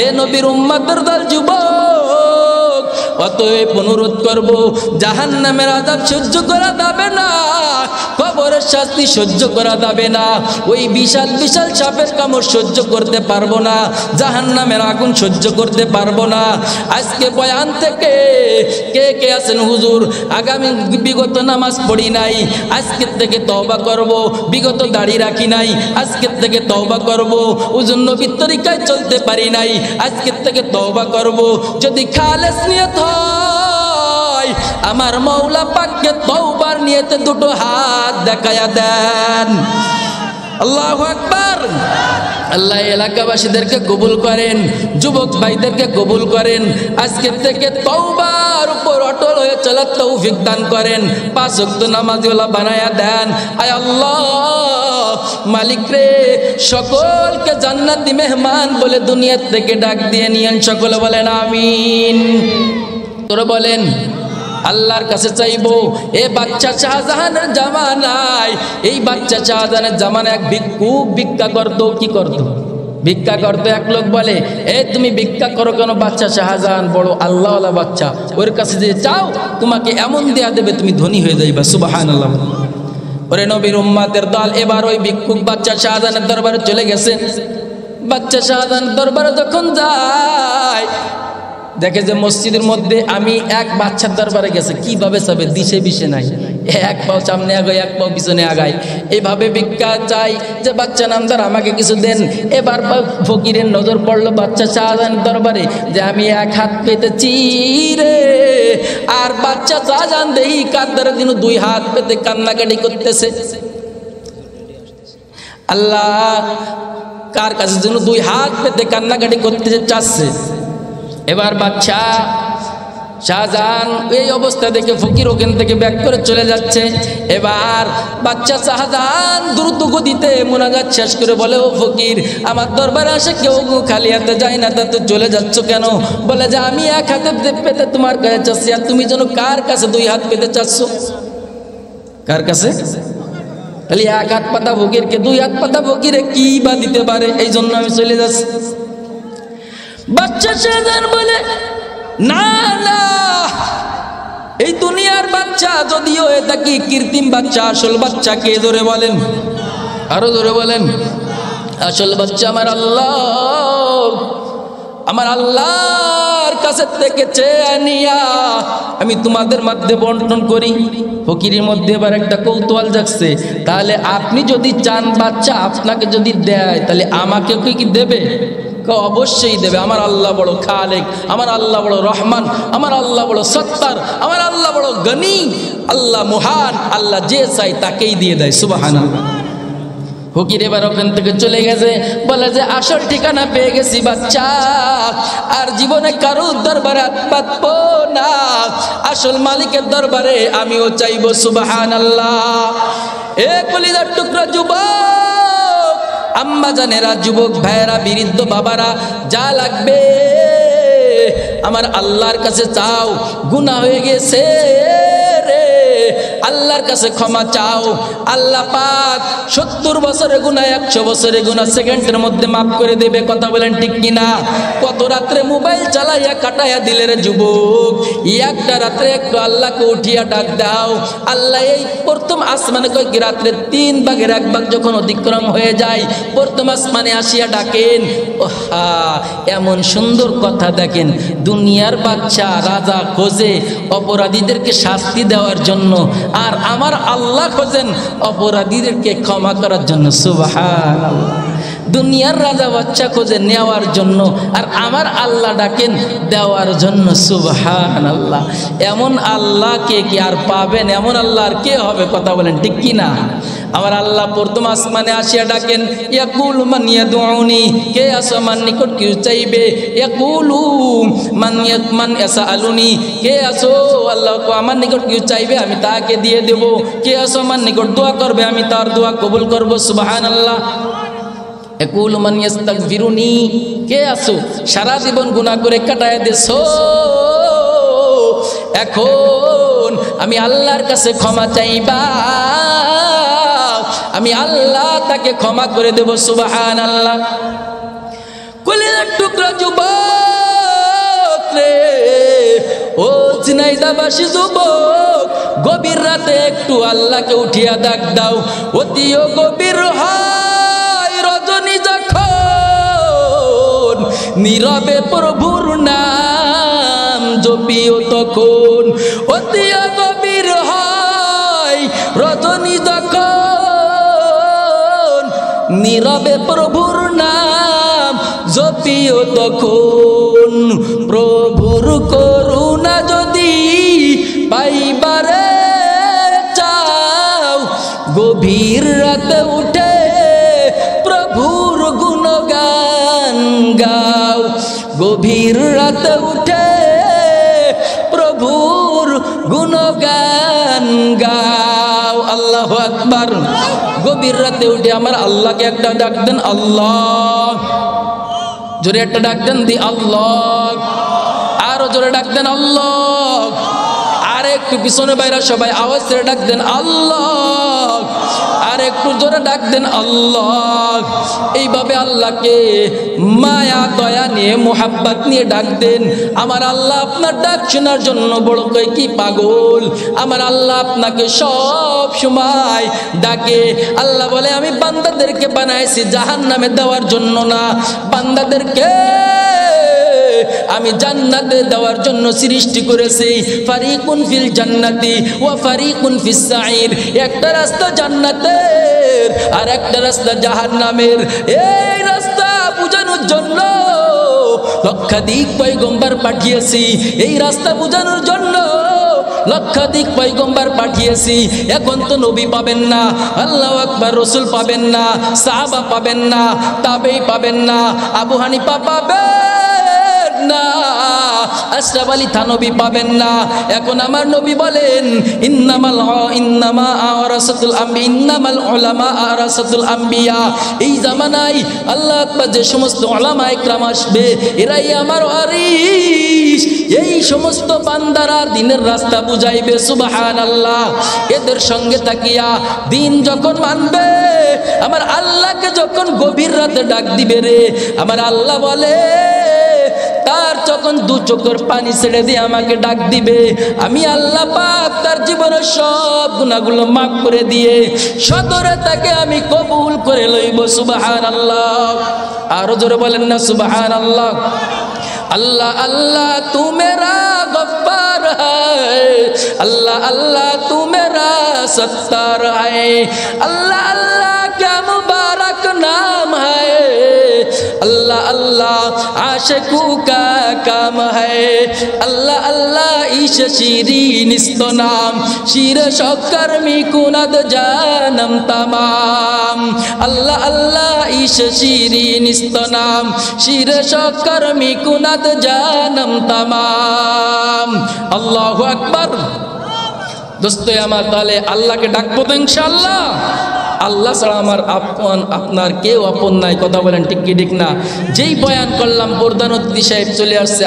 এ নবীর উম্মতের দল যুবক, অতএব অনুরোধ করব, জাহান্নামের আযাব সহ্য করা যাবে না, কবরের শাস্তি সহ্য করা যাবে না, ওই বিশাল বিশাল সাপের কামড় সহ্য করতে পারবো না, জাহান্নামের আগুন সহ্য করতে পারবো না। আজকে বয়ান থেকে কে কে আছেন হুজুর আগামী বিগত নামাজ পড়ি নাই, আজকের থেকে তওবা করব, বিগত দাড়ি রাখি নাই, আজকের থেকে তওবা করব, ওজন নবীর তরিকায় চলতে পারি নাই, আজকের থেকে তওবা করব। যদি খালেস নিয়ত হয়, আমার মওলা পাককে তওবার নিয়তে দুটো হাত দেখায়া দেন। আল্লাহু আকবার। আল্লাহ এলাকাবাসীদেরকে কবুল করেন, যুবক ভাইদেরকে কবুল করেন। আজকের থেকে তওবার উপর অটল হয়ে চলার তৌফিক দান করেন। 5 ওয়াক্ত নামাজওয়ালা বানায়া দেন। আয় আল্লাহ মালিক রে, সকলকে জান্নাতি মেহমান বলে দুনিয়া থেকে ডাক দিয়ে নিয়েন। সকলে বলেন আমিন। তোরা বলেন আল্লাহর কাছে চাইবো। এ বাচ্চা শাহজাহানের জামানায়, এই বাচ্চা শাহজাহানের জামানায় এক ভিক্ষুক ভিক্ষা করতো। কি করতো? ভিক্ষা করতো। এক লোক বলে, এ তুমি ভিক্ষা করো কেন? বাচ্চা শাহজাহান বড় আল্লাহওয়ালা বাচ্চা, ওর কাছে যে চাও তোমাকে এমন দেয়া দেবে, তুমি ধনী হয়ে যাইবা। সুবহানাল্লাহ। ওরে নবীর উম্মতের দল, এবার ওই ভিক্ষুক বাচ্চা শাহজাহানের দরবারে চলে গেছে। বাচ্চা শাহজাহান দরবারে যখন যায়, দেখে যে মসজিদের মধ্যে আমি এক বাচ্চার দরবারে গেছে, কিভাবে যাবে দিশে বিশে নাই, এক পাও সামনে আগায় এক পাও পিছনে আগায়, এইভাবে ভিক্ষা চাই যে বাচ্চা নামদার আমাকে কিছু দেন। এবার ফকিরের নজর পড়লো বাচ্চা শাহজাহানের দরবারে যে আমি এক হাত পেতেছি রে, আর বাচ্চা শাহজাহান দেহি কাঁদার দিন দুই হাত পেতে কান্নাকাটি করতেছে। আল্লাহ কার কাছে যেন দুই হাত পেতে কান্নাকাটি করতে চাচ্ছে। এবার বাচ্চা শাহজাহান এই অবস্থা দেখে ফকির ওখান থেকে ব্যাক করে চলে যাচ্ছে। এবার বাচ্চা শাহজাহান দ্রুত গতিতে মোনাজাত শেষ করে বলে, ও ফকির, আমার দরবারে আসে কেউ খালি হাতে যায় না, তা তো চলে যাচ্ছ কেন? বলে যে আমি এক হাতে পেতে তোমার কাছে চাচ্ছি, আর তুমি যেন কার কাছে দুই হাত পেতে চাচ্ছ? কার কাছে? খালি এক হাত পাতা ফকিরকে, দুই হাত পাতা ফকিরে কি বা দিতে পারে, এই জন্য আমি চলে যাচ্ছি। বাচ্চা শাহজাহান বলে, না না, এই দুনিয়ার বাচ্চা যদিও এটা কি কৃত্রিম বাচ্চা, আসল বাচ্চা কে? ধরে বলেন, আরো ধরে বলেন। আসল বাচ্চা আমার আল্লাহ, আমার আল্লাহর কাছে থেকে চেয়ে নিয়া আমি তোমাদের মধ্যে বন্টন করি। ফকিরের মধ্যে এবার একটা কৌতূহল জাগছে, তাহলে আপনি যদি চান বাচ্চা আপনাকে যদি দেয়, তাহলে আমাকে কি দেবে? অবশ্যই দেবে। আমার আল্লাহ বড় খালেক, আমার আল্লাহ বড় রহমান, আমার আল্লাহ বড় সত্তার, আমার আল্লাহ বড় গনি, আল্লাহ মহান, আল্লাহ যে চাই তাকেই দিয়ে দেয়। সুবহানাল্লাহ। ফকির এবার ওখান থেকে চলে গেছে, বলে যে আসল ঠিকানা পেয়ে গেছি বাচ্চা, আর জীবনে কারোর দরবারে হাত পাতবো না, আসল মালিকের দরবারে আমিও চাইবো। সুবহানাল্লাহ। এ কলিজার টুকরা যুবক, আম্মা জানেরা, যুবক ভাইয়েরা, বৃদ্ধ বাবারা, যা লাগবে আমার আল্লাহর কাছে চাও। গুনাহ হয়ে গেছে রে, আল্লাহর কাছে ক্ষমা চাও। আল্লাহ পাক 70 বছরের গুনাহ 100 বছরের গুনাহ সেকেন্ডের মধ্যে মাফ করে দেবে। কথা বলেন ঠিক কিনা? কত রাত্রে মোবাইল চালাইয়া কাটাইয়া দিলে রে যুবক, একটা রাত্রে একটু আল্লাহকে উঠিয়া ডাক দাও। আল্লাহ এই প্রথম আসমানে কয় কি রাত্রে 3 ভাগের 1 ভাগ যখন অতিক্রম হয়ে যায়, প্রথম আসমানে আসিয়া ডাকেন। ওহা, এমন সুন্দর কথা। দেখেন, দুনিয়ার বাচ্চা রাজা খোঁজে অপরাধীদেরকে শাস্তি দেওয়ার জন্য, আর আমার আল্লাহ খোঁজেন অপরাধীদেরকে ক্ষমা করার জন্য। সুবহানাল্লাহ। দুনিয়ার রাজা বাচ্চা খোঁজে নেওয়ার জন্য, আর আমার আল্লাহ ডাকেন দেওয়ার জন্য। সুবহানাল্লাহ। এমন আল্লাহকে কি আর পাবেন? এমন আল্লাহ আর কে হবে? কথা বলেন ঠিক কি না? আমার আল্লাহ প্রথম আসমানে আসিয়া ডাকেন, ইয়াকুলু মান ইয়াদউনি, কে আসো আমার নিকট কি চাইবে? ইয়াকুলু মান ইয়াসালুনি, কে আসো আল্লাহ আমার নিকট কি চাইবে আমি তাকে দিয়ে দেব। কে আসো আমার নিকট দোয়া করবে আমি তার দোয়া কবুল করব। সুবহানাল্লাহ। ইয়াকুলু মান ইস্তাগফিরুনি, কে আসো সারা জীবন গুনাহ করে কাটায় দেছো, এখন আমি আল্লাহর কাছে ক্ষমা চাইবা, আমি আল্লাহ তাকে ক্ষমা করে দেব। সুবহানাল্লাহ। কলিজার টুকরা যুবক রে, ও ঝিনাইদাবাসী যুবক, গভীর রাতে একটু আল্লাহকে উঠিয়া ডাক দাও। অতিও গভীর হয় রজনী যখন, নীরবে প্রভুর নাম জপিও তখন। অতিও গভীর হয় রজনী যখন, নীরবে প্রভুর নাম জপিও তখন। প্রভুর করুণা যদি পাইবারে চাও, গভীর রাতে উঠে প্রভুর গুণগান গাও। গভীর রাতে উঠে প্রভুর গুণগান গাও। আল্লাহু আকবার। গভীর রাতে উঠে আমার আল্লাহকে একটা ডাক দেন, আল্লাহ। জোরে একটা ডাক দেন, দি আল্লাহ। আরো জোরে ডাক দেন, আল্লাহ। আর একটু পিছনে বাইরে সবাই আওয়াজ করে ডাক দেন, আল্লাহ। আর একটু জোরে ডাক দেন, আল্লাহ। এইভাবে আল্লাহকে মায়া দয়া নিয়ে মোহাব্বত নিয়ে ডাক দেন। আমার আল্লাহ আপনার ডাক শোনার জন্য বড় কয় কি পাগল। আমার আল্লাহ আপনাকে সব সময় ডাকে। আল্লাহ বলে, আমি বান্দাদেরকে বানাইছি জাহান্নামে দেওয়ার জন্য না, বান্দাদেরকে আমি আমি জান্নাতে দেওয়ার জন্য সৃষ্টি করেছি। ফারিকুন ফিল জান্নাতি ওয়া ফারিকুন ফিস সাঈর, একটা রাস্তা জান্নাতের আর একটা রাস্তা জাহান্নামের। এই রাস্তা বুঝানোর জন্য লক্ষাধিক পয়গম্বর পাঠিয়েছি, এই রাস্তা বুঝানোর জন্য লক্ষাধিক পয়গম্বর পাঠিয়েছি। এখন তো নবী পাবেন না, আল্লাহু আকবার, রসুল পাবেন না, সাহাবা পাবেন না, তাবেঈ পাবেন না, আবু হানিফা পাবেন না, আশরাফ আলী থানভী পাবেন না। এখন আমার নবী বলেন ইন্নামাল উলামা ওয়ারাসাতুল আম্বিয়া। এই জামানায় আল্লাহু আকবার যে সমস্ত উলামা ইকরাম আসবে এরাই আমার ওয়ারিস। এই সমস্ত বান্দারা দিনের রাস্তা বুঝাইবে, সুবহানাল্লাহ। এদের সঙ্গে তাকিয়া দিন যখন মানবে, আমার আল্লাহকে যখন গভীর রাতে ডাক দিবে রে, আমার আল্লাহ বলে তার যখন দু চোখের পানি ছেড়ে দিয়ে আমাকে ডাক দিবে, আমি আল্লাহ পাক তার জীবনের সব গুনাহগুলো মাফ করে দিয়ে সদরে তাকে আমি কবুল করে লইব, সুবহানাল্লাহ। আরো জোরে বলেন না সুবহানাল্লাহ। अल्लाह अल्लाह तू मेरा गफ्फार है, अल्लाह अल्लाह तू मेरा सत्तार है, अल्लाह अल्लाह क्या मुबारक नाम है, अल्लाह अल्लाह आशिकों का काम है, अल्लाह अल्लाह ईश शीरीन इस्तो नाम शीर शक्कर मी कुनद जानम तमाम, अल्लाह अल्लाह ईश शीरीन इस्तो नाम शीर शक्कर मी कुनद जानम तमाम। अल्लाहु আকবার। দোস্ত আমার, তাহলে আল্লাহকে ডাকবো তো ইনশাআল্লাহ। আল্লাহ ছাড়া আমার আপন আপনার কেউ আপন নাই, কথা বলেন ঠিক কি ঠিক না? যেই বয়ান করলাম প্রধান অতিথি সাহেব চলে আসছে।